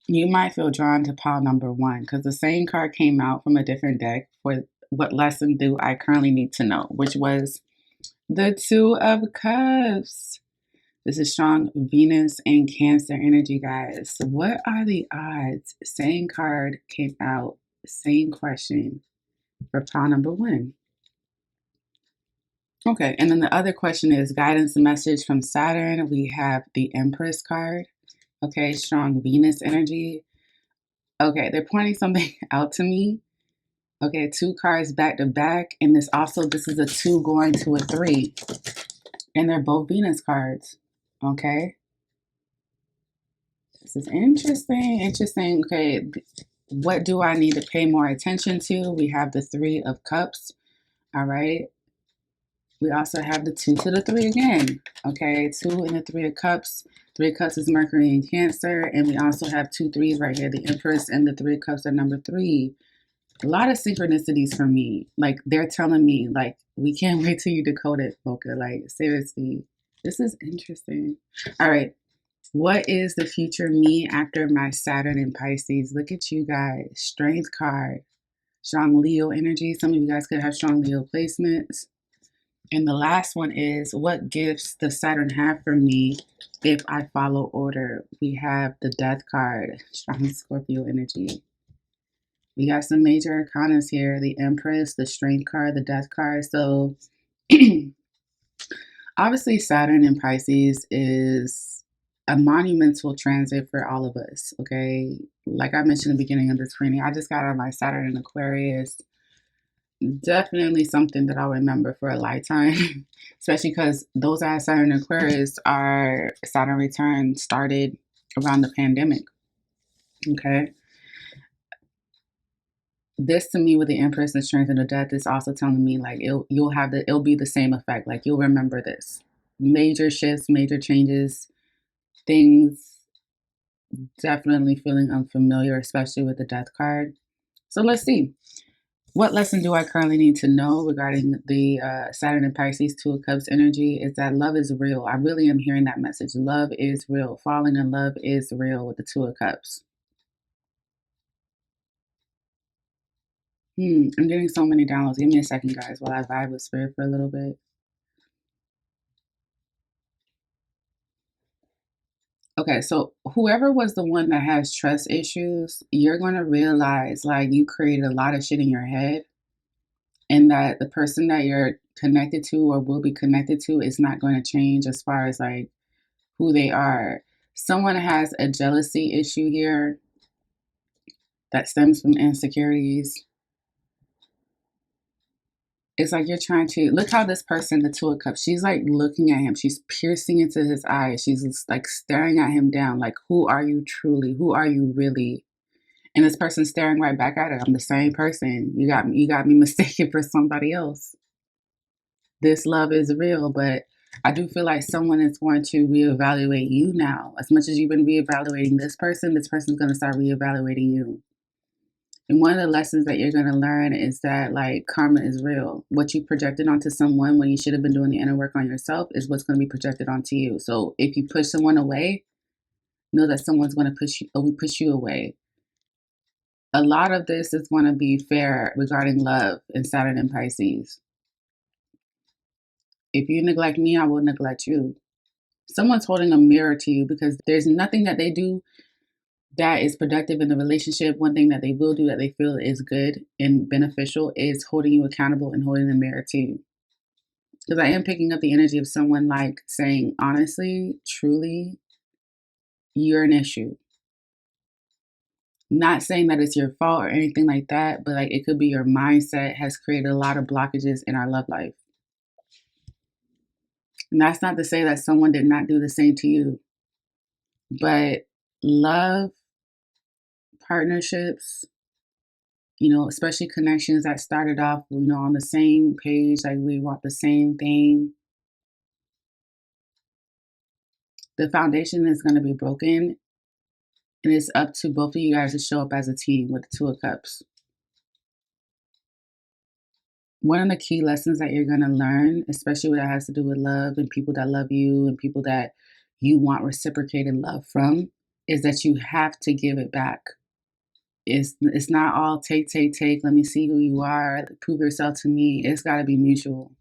You might feel drawn to pile number 1 because the same card came out from a different deck for what lesson do I currently need to know, which was the 2 of Cups. This is strong Venus and Cancer energy, guys. What are the odds? Same card came out, same question for pile number 1. Okay, and then the other question is guidance message from Saturn. We have the Empress card. Okay, strong Venus energy. Okay, they're pointing something out to me. Okay, 2 cards back to back, and this is a 2 going to a 3, and they're both Venus cards. Okay, this is interesting. Interesting. Okay, what do I need to pay more attention to? We have the 3 of Cups. All right. We also have the 2 to the 3 again. Okay, 2 and the 3 of Cups. 3 of Cups is Mercury in Cancer, and we also have 2 threes right here. The Empress and the 3 of Cups are number 3. A lot of synchronicities for me. Like, they're telling me, like, we can't wait till you decode it, Mocchaa. Like, seriously, this is interesting. All right, what is the future me after my Saturn in Pisces? Look at you guys. Strength card. Strong Leo energy. Some of you guys could have strong Leo placements. And the last one is, what gifts does Saturn have for me if I follow order? We have the Death card, strong Scorpio energy. We got some major arcanas here, the Empress, the Strength card, the Death card. So obviously Saturn in Pisces is a monumental transit for all of us, okay? Like I mentioned in the beginning of this reading, I just got on my Saturn in Aquarius. Definitely something that I'll remember for a lifetime, especially because those that have Saturn in Aquarius are Saturn return started around the pandemic. Okay. This to me with the Empress and Strength and the Death is also telling me like it'll be the same effect. Like you'll remember this. Major shifts, major changes, things definitely feeling unfamiliar, especially with the Death card. So let's see. What lesson do I currently need to know regarding the Saturn and Pisces 2 of Cups energy is that love is real. I really am hearing that message. Love is real. Falling in love is real with the 2 of Cups. I'm getting so many downloads. Give me a second, guys, while I vibe with spirit for a little bit. Okay, so whoever was the one that has trust issues, you're going to realize like you created a lot of shit in your head and that the person that you're connected to or will be connected to is not going to change as far as like who they are. Someone has a jealousy issue here that stems from insecurities. It's like you're trying to look how this person, the 2 of Cups, she's like looking at him. She's piercing into his eyes. She's like staring at him down. Like, who are you truly? Who are you really? And this person's staring right back at her. I'm the same person. You got me mistaken for somebody else. This love is real, but I do feel like someone is going to reevaluate you now. As much as you've been reevaluating this person's going to start reevaluating you. And one of the lessons that you're going to learn is that like karma is real. What you projected onto someone when you should have been doing the inner work on yourself is what's going to be projected onto you. So if you push someone away, know that someone's going to push you away. A lot of this is going to be fair regarding love in Saturn and Pisces. If you neglect me, I will neglect you. Someone's holding a mirror to you because there's nothing that they do that is productive in the relationship. One thing that they will do that they feel is good and beneficial is holding you accountable and holding the mirror to you. Because I am picking up the energy of someone like saying, honestly, truly, you're an issue. Not saying that it's your fault or anything like that, but like it could be your mindset has created a lot of blockages in our love life. And that's not to say that someone did not do the same to you, but love, partnerships, especially connections that started off, on the same page, like we want the same thing. The foundation is going to be broken, and it's up to both of you guys to show up as a team with the Two of Cups. One of the key lessons that you're going to learn, especially when it has to do with love and people that love you and people that you want reciprocated love from, is that you have to give it back. It's not all take, let me see who you are, prove yourself to me. It's got to be mutual.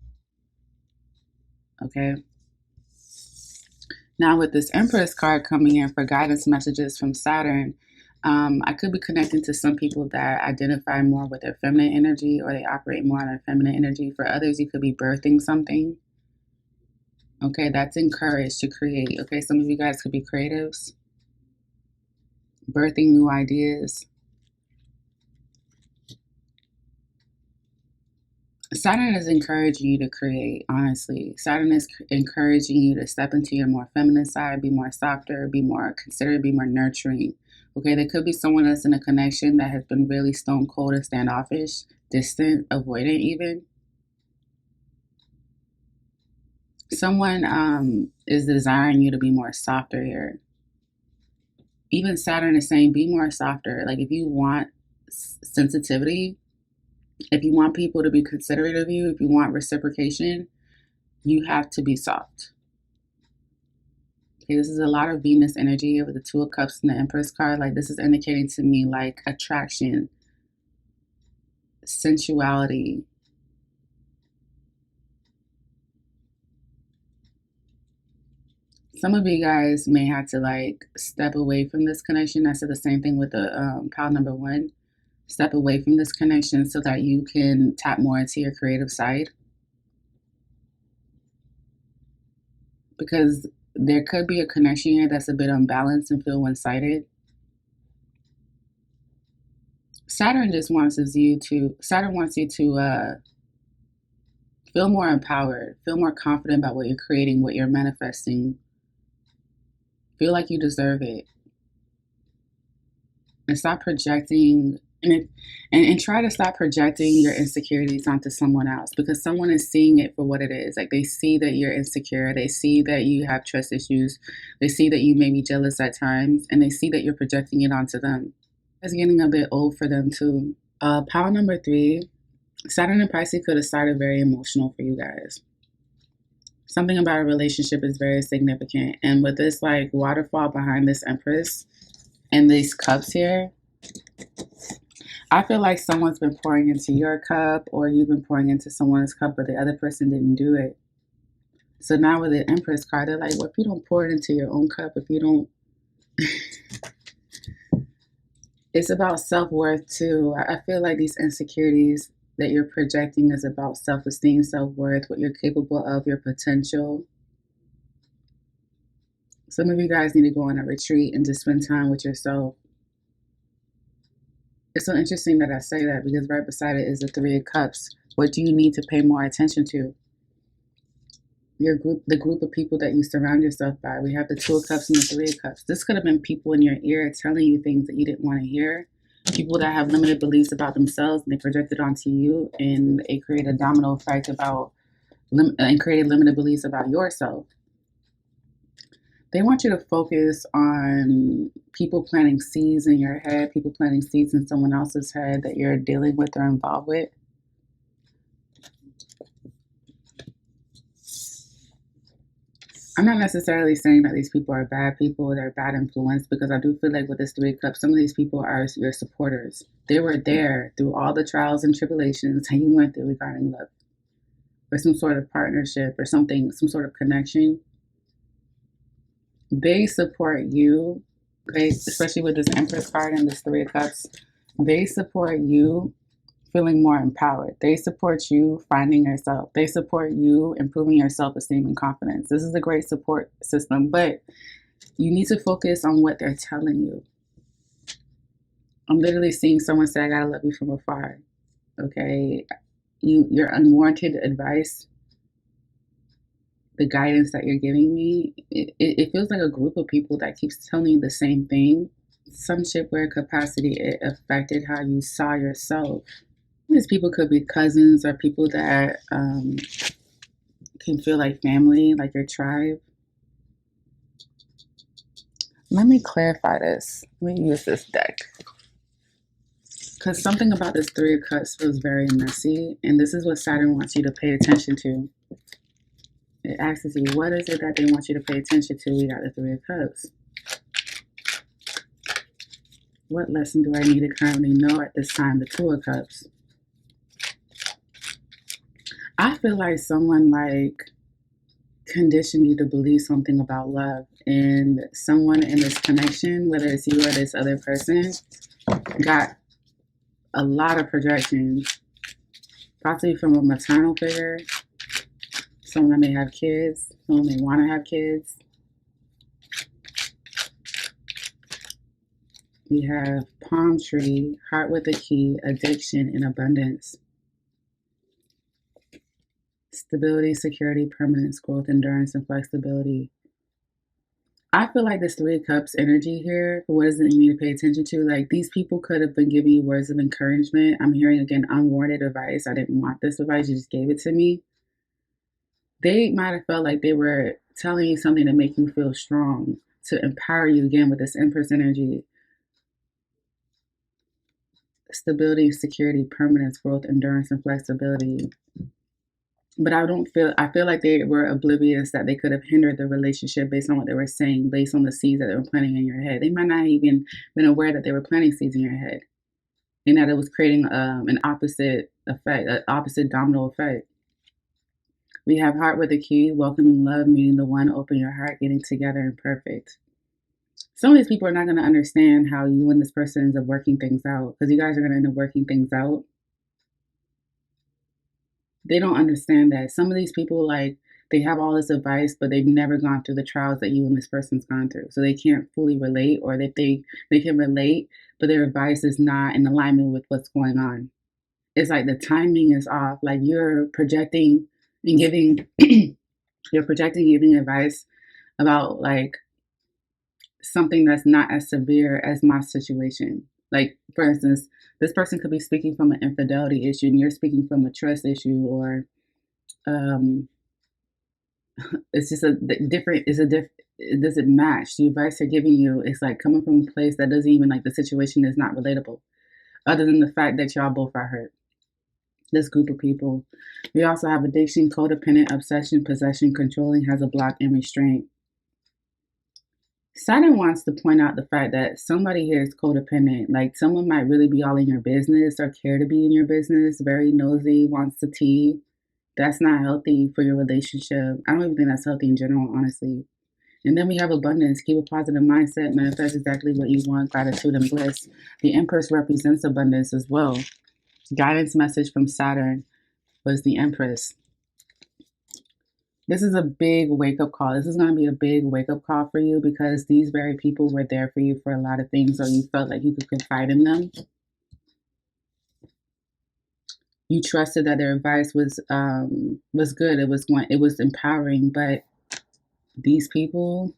Okay? Now with this Empress card coming in for guidance messages from Saturn, I could be connecting to some people that identify more with their feminine energy or they operate more on their feminine energy. For others, you could be birthing something. Okay, that's encouraged to create. Okay, some of you guys could be creatives, birthing new ideas. Saturn is encouraging you to create, honestly. Saturn is encouraging you to step into your more feminine side, be more softer, be more considerate, be more nurturing. Okay, there could be someone that's in a connection that has been really stone cold and standoffish, distant, avoidant even. Someone is desiring you to be more softer here. Even Saturn is saying be more softer. Like if you want sensitivity, if you want people to be considerate of you, if you want reciprocation, you have to be soft. Okay, this is a lot of Venus energy with the Two of Cups and the Empress card. Like this is indicating to me like attraction, sensuality. Some of you guys may have to like step away from this connection. I said the same thing with the pile number 1. Step away from this connection so that you can tap more into your creative side. Because there could be a connection here that's a bit unbalanced and feel one-sided. Saturn wants you to feel more empowered, feel more confident about what you're creating, what you're manifesting. Feel like you deserve it. And stop projecting and try to stop projecting your insecurities onto someone else, because someone is seeing it for what it is. Like they see that you're insecure, they see that you have trust issues, they see that you may be jealous at times, and they see that you're projecting it onto them. It's getting a bit old for them too. Pile number 3, Saturn and Pisces could have started very emotional for you guys. Something about a relationship is very significant, and with this like waterfall behind this Empress and these cups here, I feel like someone's been pouring into your cup or you've been pouring into someone's cup, but the other person didn't do it. So now with the Empress card, they're like, well, if you don't pour it into your own cup, if you don't... It's about self-worth too. I feel like these insecurities that you're projecting is about self-esteem, self-worth, what you're capable of, your potential. Some of you guys need to go on a retreat and just spend time with yourself. It's so interesting that I say that because right beside it is the 3 of Cups. What do you need to pay more attention to? Your group, the group of people that you surround yourself by. We have the 2 of Cups and the 3 of Cups. This could have been people in your ear telling you things that you didn't want to hear. People that have limited beliefs about themselves and they project it onto you, and it created a domino effect and created limited beliefs about yourself. They want you to focus on people planting seeds in your head, people planting seeds in someone else's head that you're dealing with or involved with. I'm not necessarily saying that these people are bad people, they're bad influence, because I do feel like with this 3 of Cups, some of these people are your supporters. They were there through all the trials and tribulations that you went through regarding love. or some sort of partnership or something, some sort of connection, they support you, okay, especially with this Empress card and this Three of Cups. They support you feeling more empowered. They support you finding yourself. They support you improving your self-esteem and confidence. This is a great support system, but you need to focus on what they're telling you. I'm literally seeing someone say, I gotta love you from afar. Okay. Your unwarranted advice, the guidance that you're giving me, it feels like a group of people that keeps telling you the same thing. Some shape or capacity, it affected how you saw yourself. These people could be cousins or people that can feel like family, like your tribe. Let me clarify this. Let me use this deck. Because something about this Three of Cups feels very messy, and this is what Saturn wants you to pay attention to. It asks you, what is it that they want you to pay attention to? We got the Three of Cups. What lesson do I need to currently know at this time? The Two of Cups. I feel like someone conditioned you to believe something about love, and someone in this connection, whether it's you or this other person, got a lot of projections, possibly from a maternal figure, someone that may have kids, someone may want to have kids. We have palm tree, heart with a key, addiction, and abundance. Stability, security, permanence, growth, endurance, and flexibility. I feel like this Three of Cups energy here, what does it mean to pay attention to? Like, these people could have been giving you words of encouragement. I'm hearing, again, unwarranted advice. I didn't want this advice. You just gave it to me. They might have felt like they were telling you something to make you feel strong, to empower you, again, with this Empress energy. Stability, security, permanence, growth, endurance, and flexibility. But I feel like they were oblivious that they could have hindered the relationship based on what they were saying, based on the seeds that they were planting in your head. They might not even been aware that they were planting seeds in your head, and that it was creating an opposite effect, an opposite domino effect. We have heart with a key, welcoming love, meeting the one, open your heart, getting together, and perfect. Some of these people are not going to understand how you and this person ends up working things out, because you guys are going to end up working things out. They don't understand that some of these people, they have all this advice, but they've never gone through the trials that you and this person's gone through. So they can't fully relate, or that they can relate, but their advice is not in alignment with what's going on. It's like the timing is off. Like, you're projecting and giving, giving advice about something that's not as severe as my situation. Like, for instance, this person could be speaking from an infidelity issue, and you're speaking from a trust issue, or it's just it doesn't match. The advice they're giving you is coming from a place that doesn't even, the situation is not relatable, other than the fact that y'all both are hurt. This group of people. We also have addiction, codependent, obsession, possession, controlling, has a block, and restraint. Saturn wants to point out the fact that somebody here is codependent. Like, someone might really be all in your business or care to be in your business, very nosy, wants the tea. That's not healthy for your relationship. I don't even think that's healthy in general, honestly. And then we have abundance. Keep a positive mindset. Manifest exactly what you want. Gratitude and bliss. The Empress represents abundance as well. Guidance message from Saturn was the Empress. This is a big wake-up call. This is going to be a big wake-up call for you, because these very people were there for you for a lot of things, or you felt like you could confide in them. You trusted that their advice was good. It was empowering, but these people,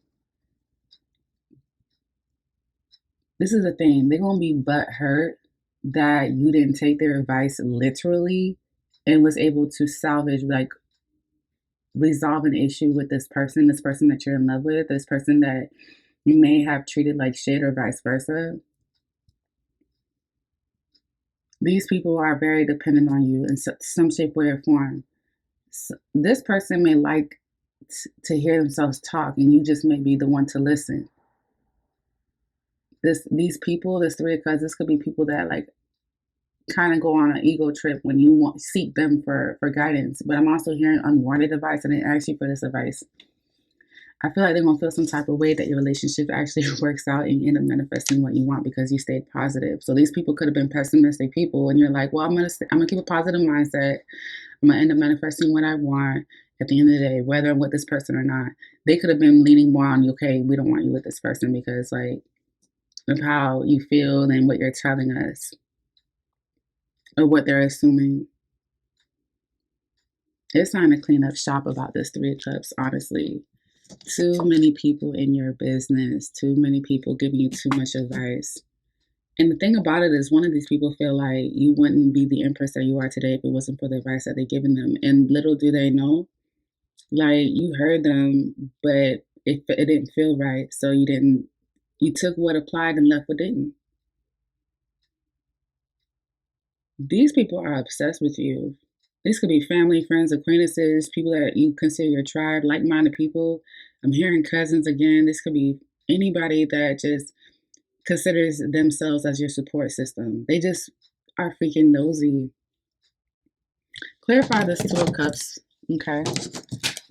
this is the thing. They're going to be butthurt that you didn't take their advice literally and was able to salvage, resolve an issue with this person that you're in love with, this person that you may have treated like shit, or vice versa. These people are very dependent on you in some shape, way, or form. So this person may like to hear themselves talk, and you just may be the one to listen. These people, this Three of Cups, this could be people that kind of go on an ego trip when you want seek them for guidance. But I'm also hearing unwanted advice, and they ask you for this advice. I feel like they're gonna feel some type of way that your relationship actually works out and you end up manifesting what you want because you stayed positive. So these people could have been pessimistic people, and you're like, well, I'm gonna keep a positive mindset. I'm gonna end up manifesting what I want. At the end of the day, whether I'm with this person or not, they could have been leaning more on you. Okay, we don't want you with this person because like of how you feel and what you're telling us or what they're assuming. It's time to clean up shop about this Three of Cups, honestly. Too many people in your business, too many people giving you too much advice. And the thing about it is, one of these people feel like you wouldn't be the empress that you are today if it wasn't for the advice that they're giving them. And little do they know, like you heard them, but it didn't feel right. So you took what applied and left what didn't. These people are obsessed with you. This could be family, friends, acquaintances, people that you consider your tribe, like-minded people. I'm hearing cousins again. This could be anybody that just considers themselves as your support system. They just are freaking nosy. Clarify this Two of Cups. Okay.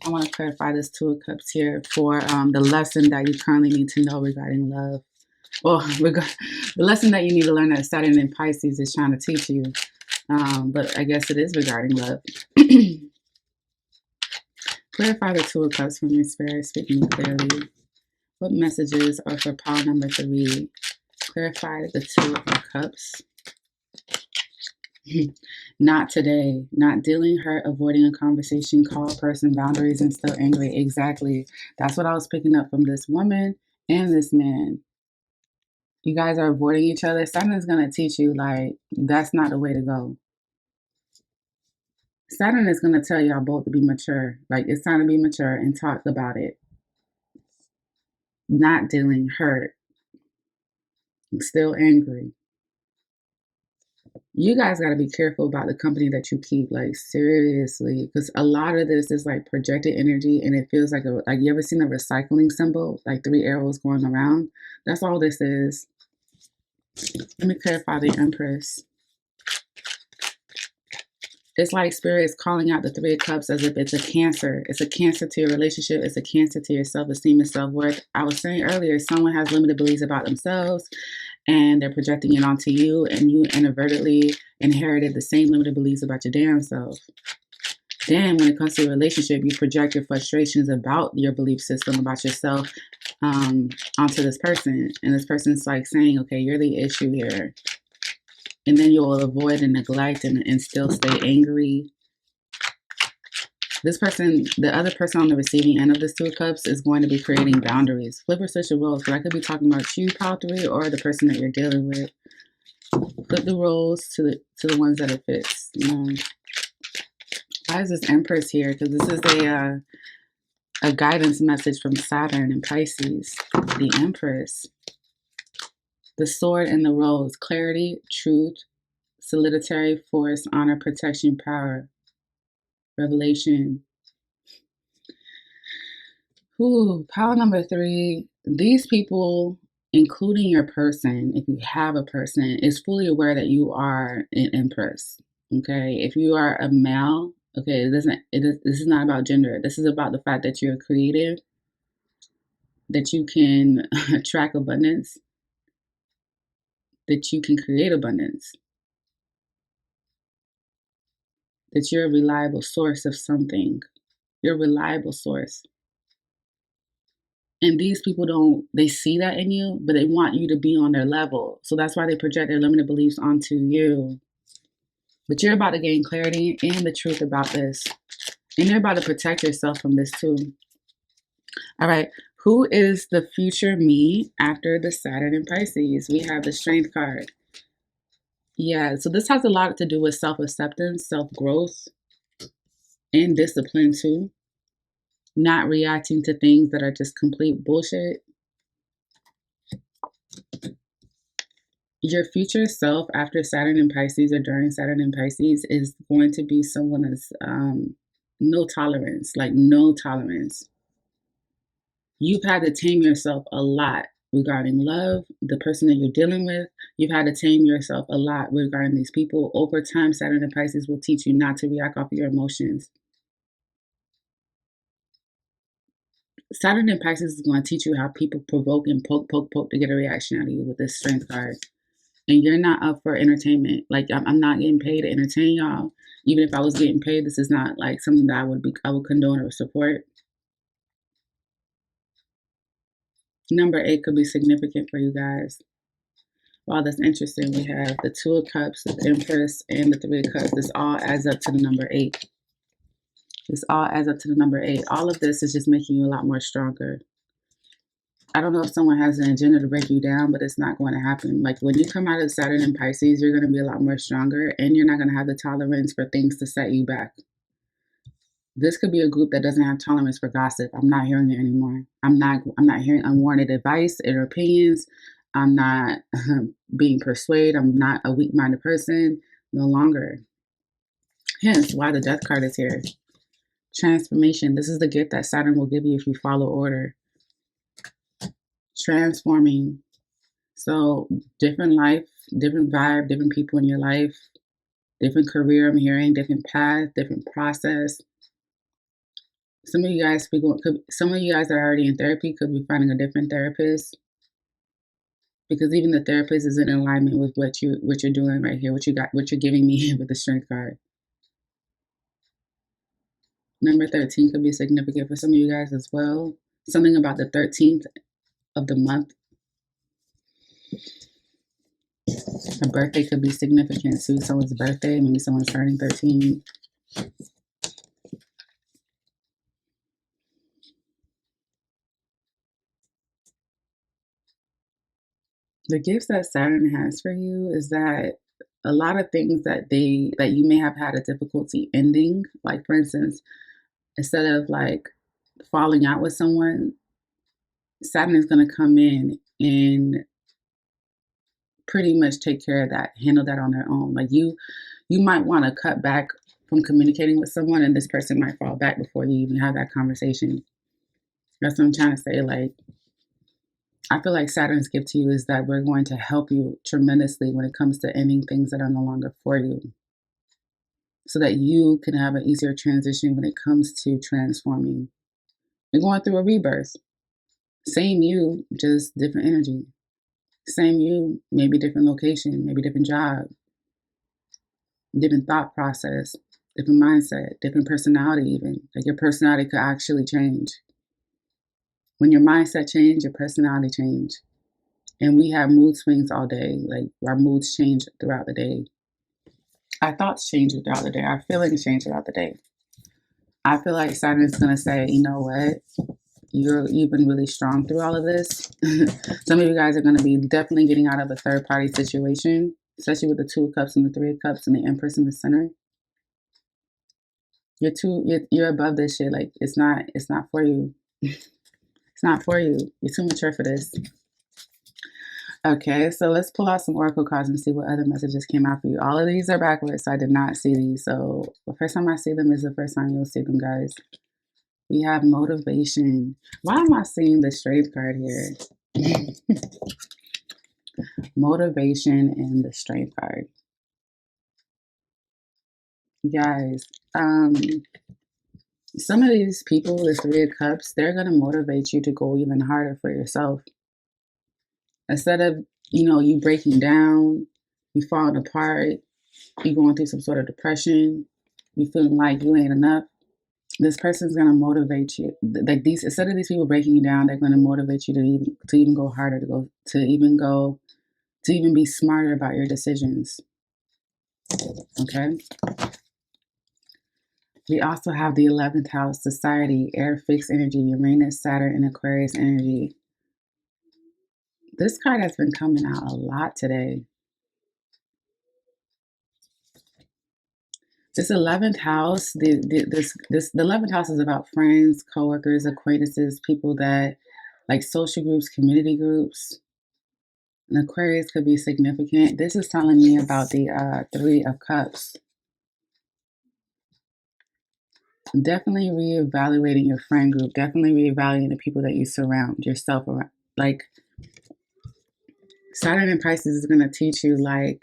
I want to clarify this Two of Cups here for the lesson that you currently need to know regarding love. Well, the lesson that you need to learn that Saturn in Pisces is trying to teach you. But I guess it is regarding love. Clarify the Two of Cups from your spirit, speaking clearly. What messages are for pile number 3? Clarify the Two of Cups. Not today. Not dealing, hurt, avoiding a conversation, call a person, boundaries, and still angry. Exactly. That's what I was picking up from this woman and this man. You guys are avoiding each other. Saturn is going to teach you, like, that's not the way to go. Saturn is going to tell y'all both to be mature. Like, it's time to be mature and talk about it. Not dealing, hurt, still angry. You guys got to be careful about the company that you keep, like seriously, because a lot of this is like projected energy, and it feels like you ever seen a recycling symbol, like 3 arrows going around? That's all this is. Let me clarify the Empress. It's like Spirit is calling out the 3 of Cups as if it's a cancer. It's a cancer to your relationship. It's a cancer to your self-esteem and self-worth. I was saying earlier, someone has limited beliefs about themselves and they're projecting it onto you, and you inadvertently inherited the same limited beliefs about your damn self. Then when it comes to your relationship, you project your frustrations about your belief system about yourself onto this person. And this person's like saying, okay, you're the issue here. And then you'll avoid and neglect and still stay angry. This person, the other person on the receiving end of this Two of Cups, is going to be creating boundaries. Flip or switch the roles, but I could be talking about you, pile 3, or the person that you're dealing with. Flip the roles to the ones that it fits. Why is this Empress here? Because this is a guidance message from Saturn and Pisces. The Empress. The Sword and the Rose. Clarity, truth, solitary force, honor, protection, power. Revelation. Ooh, pile number 3. These people, including your person, if you have a person, is fully aware that you are an Empress. Okay, if you are a male, okay, this is not about gender. This is about the fact that you're creative, that you can attract abundance, that you can create abundance, that you're a reliable source of something. You're a reliable source. And these people they see that in you, but they want you to be on their level. So that's why they project their limited beliefs onto you. But you're about to gain clarity and the truth about this. And you're about to protect yourself from this too. All right. Who is the future me after the Saturn in Pisces? We have the Strength card. Yeah, so this has a lot to do with self-acceptance, self-growth, and discipline too. Not reacting to things that are just complete bullshit. Your future self after Saturn in Pisces or during Saturn in Pisces is going to be someone that's no tolerance, like no tolerance. You've had to tame yourself a lot regarding love, the person that you're dealing with. You've had to tame yourself a lot regarding these people. Over time, Saturn and Pisces will teach you not to react off of your emotions. Saturn and Pisces is going to teach you how people provoke and poke to get a reaction out of you with this Strength card. And you're not up for entertainment. Like, I'm not getting paid to entertain y'all. Even if I was getting paid, this is not like something that I would condone or support. Number 8 could be significant for you guys. Wow, that's interesting. We have the Two of Cups, the Empress, and the Three of Cups. This all adds up to the number 8. This all adds up to the number 8. All of this is just making you a lot more stronger. I don't know if someone has an agenda to break you down, but it's not going to happen. Like, when you come out of Saturn and Pisces, you're going to be a lot more stronger, and you're not going to have the tolerance for things to set you back. This could be a group that doesn't have tolerance for gossip. I'm not hearing it anymore. I'm not hearing unwarranted advice or opinions. I'm not being persuaded. I'm not a weak-minded person. No longer. Hence why the Death card is here. Transformation. This is the gift that Saturn will give you if you follow order. Transforming. So different life, different vibe, different people in your life, different career. I'm hearing different path, different process. Some of you guys some of you guys that are already in therapy could be finding a different therapist, because even the therapist is in alignment with what you're doing right here, what you're giving me with the Strength card. Number 13 could be significant for some of you guys as well. Something about the 13th of the month. A birthday could be significant too. Someone's birthday, maybe someone's turning 13. The gifts that Saturn has for you is that a lot of things that you may have had a difficulty ending, like for instance, instead of like falling out with someone, Saturn is going to come in and pretty much take care of that, handle that on their own. Like, you might want to cut back from communicating with someone, and this person might fall back before you even have that conversation. That's what I'm trying to say. Like, I feel like Saturn's gift to you is that we're going to help you tremendously when it comes to ending things that are no longer for you, so that you can have an easier transition when it comes to transforming. You're going through a rebirth. Same you, just different energy. Same you, maybe different location, maybe different job, different thought process, different mindset, different personality even. Like, your personality could actually change. When your mindset change, your personality change. And we have mood swings all day. Like, our moods change throughout the day. Our thoughts change throughout the day. Our feelings change throughout the day. I feel like Saturn is going to say, you know what? You've been really strong through all of this. Some of you guys are going to be definitely getting out of a third party situation, especially with the Two of Cups and the Three of Cups and the Empress in the center. You're above this shit. Like, it's not for you. It's not for you. You're too mature for this. Okay, so let's pull out some oracle cards and see what other messages came out for you. All of these are backwards, so I did not see these. So the first time I see them is the first time you'll see them, guys. We have motivation. Why am I seeing the Strength card here? Motivation and the Strength card. Guys, some of these people, the Three of Cups, they're going to motivate you to go even harder for yourself. Instead of, you breaking down, you falling apart, you going through some sort of depression, you feeling like you ain't enough, this person's going to motivate you. Like, instead of these people breaking you down, they're going to motivate you to even go harder, to even be smarter about your decisions. Okay. We also have the 11th house, society, air, fixed energy, Uranus, Saturn, and Aquarius energy. This card has been coming out a lot today. This 11th house, the 11th house is about friends, coworkers, acquaintances, people that, like, social groups, community groups. And Aquarius could be significant. This is telling me about the Three of Cups. Definitely reevaluating your friend group. Definitely reevaluating the people that you surround yourself around. Like, Saturn in Pisces is going to teach you like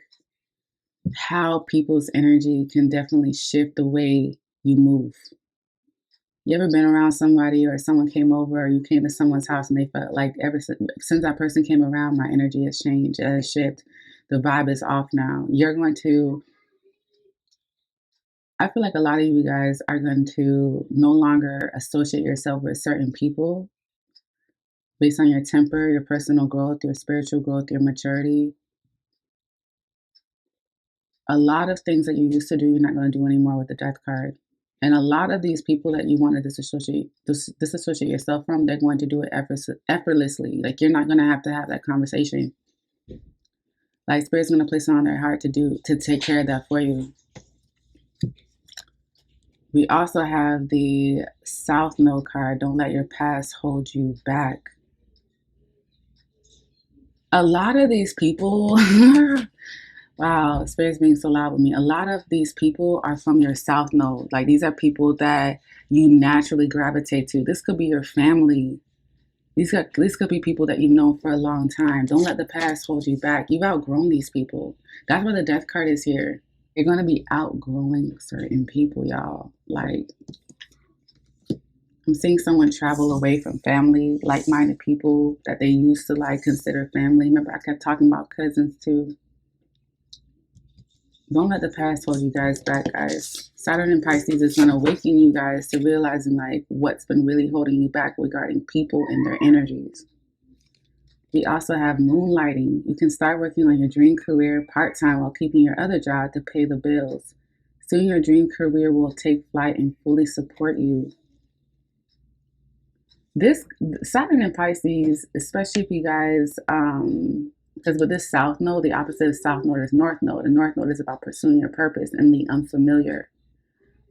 how people's energy can definitely shift the way you move. You ever been around somebody or someone came over or you came to someone's house and they felt like ever since that person came around, my energy has changed, it has shifted. The vibe is off now. You're going to, I feel like a lot of you guys are going to no longer associate yourself with certain people based on your temper, your personal growth, your spiritual growth, your maturity. A lot of things that you used to do, you're not going to do anymore with the death card. And a lot of these people that you want to disassociate yourself from, they're going to do it effortlessly. Like you're not going to have that conversation. Like Spirit's going to place it on their heart to take care of that for you. We also have the South Node card. Don't let your past hold you back. A lot of these people, wow, Spirit's being so loud with me. A lot of these people are from your South Node. Like these are people that you naturally gravitate to. This could be your family. This could be people that you've known for a long time. Don't let the past hold you back. You've outgrown these people. That's why the death card is here. You're going to be outgrowing certain people, y'all. Like, I'm seeing someone travel away from family, like-minded people that they used to like consider family. Remember, I kept talking about cousins too. Don't let the past hold you guys back, guys. Saturn in Pisces is going to awaken you guys to realizing like what's been really holding you back regarding people and their energies. We also have moonlighting. You can start working on your dream career part-time while keeping your other job to pay the bills. Soon your dream career will take flight and fully support you. This Saturn in Pisces, especially if you guys, because with this South Node, the opposite of South Node is North Node. And North Node is about pursuing your purpose and the unfamiliar.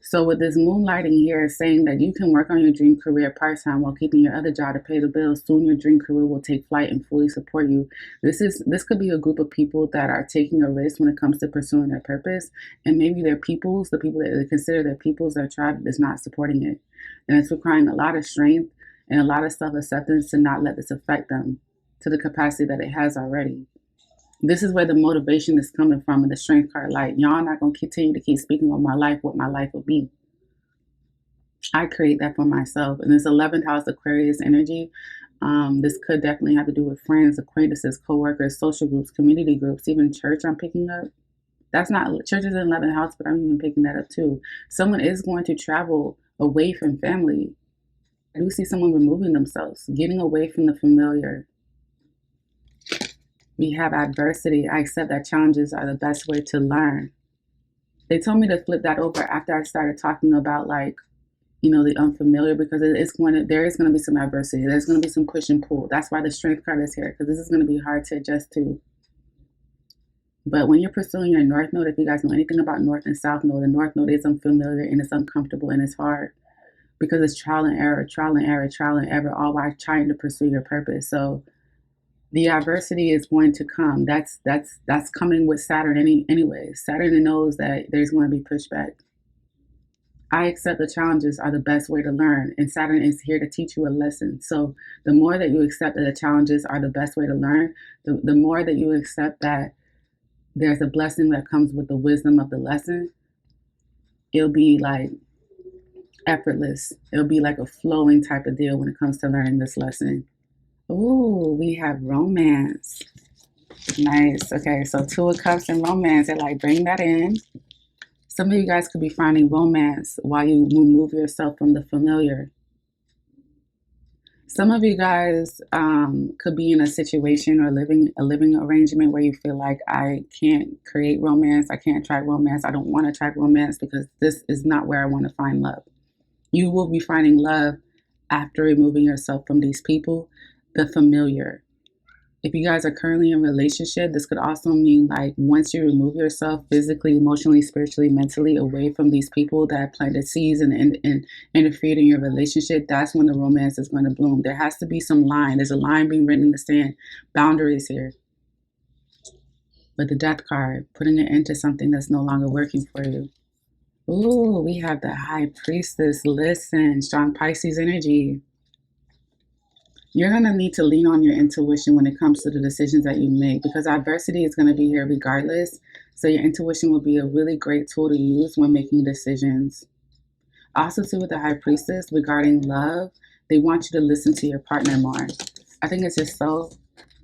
So with this moonlighting here, saying that you can work on your dream career part-time while keeping your other job to pay the bills. Soon your dream career will take flight and fully support you. This could be a group of people that are taking a risk when it comes to pursuing their purpose. And maybe their peoples, the people that they consider their peoples, their tribe, is not supporting it. And it's requiring a lot of strength and a lot of self-acceptance to not let this affect them to the capacity that it has already. This is where the motivation is coming from in the strength card. Like, y'all not going to continue to keep speaking on my life, what my life will be. I create that for myself. And this 11th house Aquarius energy, this could definitely have to do with friends, acquaintances, co-workers, social groups, community groups, even church I'm picking up. That's not, church is in 11th house, but I'm even picking that up too. Someone is going to travel away from family. I do see someone removing themselves, getting away from the familiar. We have adversity. I accept that challenges are the best way to learn. They told me to flip that over after I started talking about like, you know, the unfamiliar, because there is going to be some adversity. There's going to be some push and pull. That's why the strength card is here, because this is going to be hard to adjust to. But when you're pursuing your North Node, if you guys know anything about North and South Node, the North Node is unfamiliar and it's uncomfortable and it's hard because it's trial and error, trial and error, trial and error, all while trying to pursue your purpose. So the adversity is going to come. That's coming with Saturn anyway. Saturn knows that there's going to be pushback. I accept the challenges are the best way to learn, and Saturn is here to teach you a lesson. So the more that you accept that the challenges are the best way to learn, the more that you accept that there's a blessing that comes with the wisdom of the lesson, it'll be like effortless. It'll be like a flowing type of deal when it comes to learning this lesson. Ooh, we have romance. Nice. Okay, so Two of Cups and romance. They're like, bring that in. Some of you guys could be finding romance while you remove yourself from the familiar. Some of you guys could be in a situation or a living arrangement where you feel like, I can't create romance. I can't attract romance. I don't want to attract romance because this is not where I want to find love. You will be finding love after removing yourself from these people, the familiar. If you guys are currently in a relationship, this could also mean like once you remove yourself physically, emotionally, spiritually, mentally away from these people that planted seeds and interfered in your relationship, that's when the romance is going to bloom. There has to be some line. There's a line being written in the sand. Boundaries here. But the death card, putting it into something that's no longer working for you. Ooh, we have the High Priestess. Listen, strong Pisces energy. You're going to need to lean on your intuition when it comes to the decisions that you make, because adversity is going to be here regardless. So your intuition will be a really great tool to use when making decisions. Also, too, with the High Priestess regarding love, they want you to listen to your partner more. I think it's just so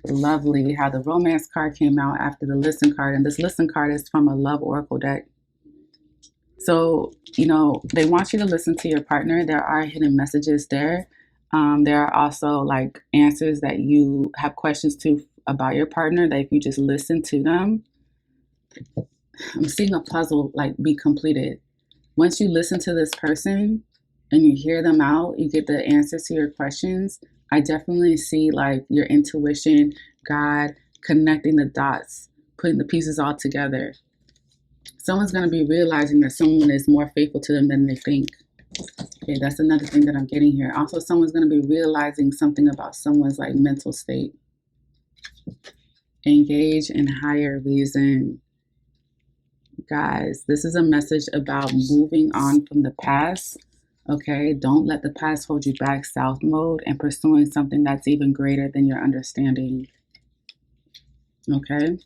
lovely how the romance card came out after the listen card. And this listen card is from a love oracle deck. So, they want you to listen to your partner. There are hidden messages there. There are also like answers that you have questions to about your partner that if you just listen to them, I'm seeing a puzzle like be completed. Once you listen to this person and you hear them out, you get the answers to your questions. I definitely see like your intuition, God connecting the dots, putting the pieces all together. Someone's going to be realizing that someone is more faithful to them than they think. Okay, that's another thing that I'm getting here. Also, someone's going to be realizing something about someone's like mental state. Engage in higher reason. Guys, this is a message about moving on from the past. Okay, don't let the past hold you back, South mode, and pursuing something that's even greater than your understanding. Okay,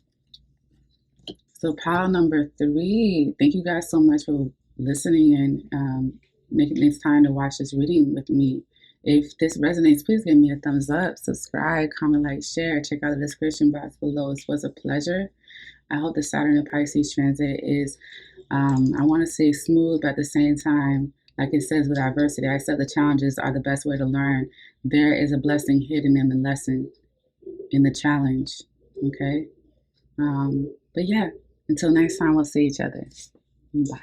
so pile number 3. Thank you guys so much for listening and making this time to watch this reading with me. If this resonates, please give me a thumbs up, subscribe, comment, like, share. Check out the description box below. It was a pleasure. I hope the Saturn and Pisces transit is, I want to say smooth, but at the same time, like it says with adversity, I said the challenges are the best way to learn. There is a blessing hidden in the lesson, in the challenge. Okay? But yeah, until next time, we'll see each other. Bye.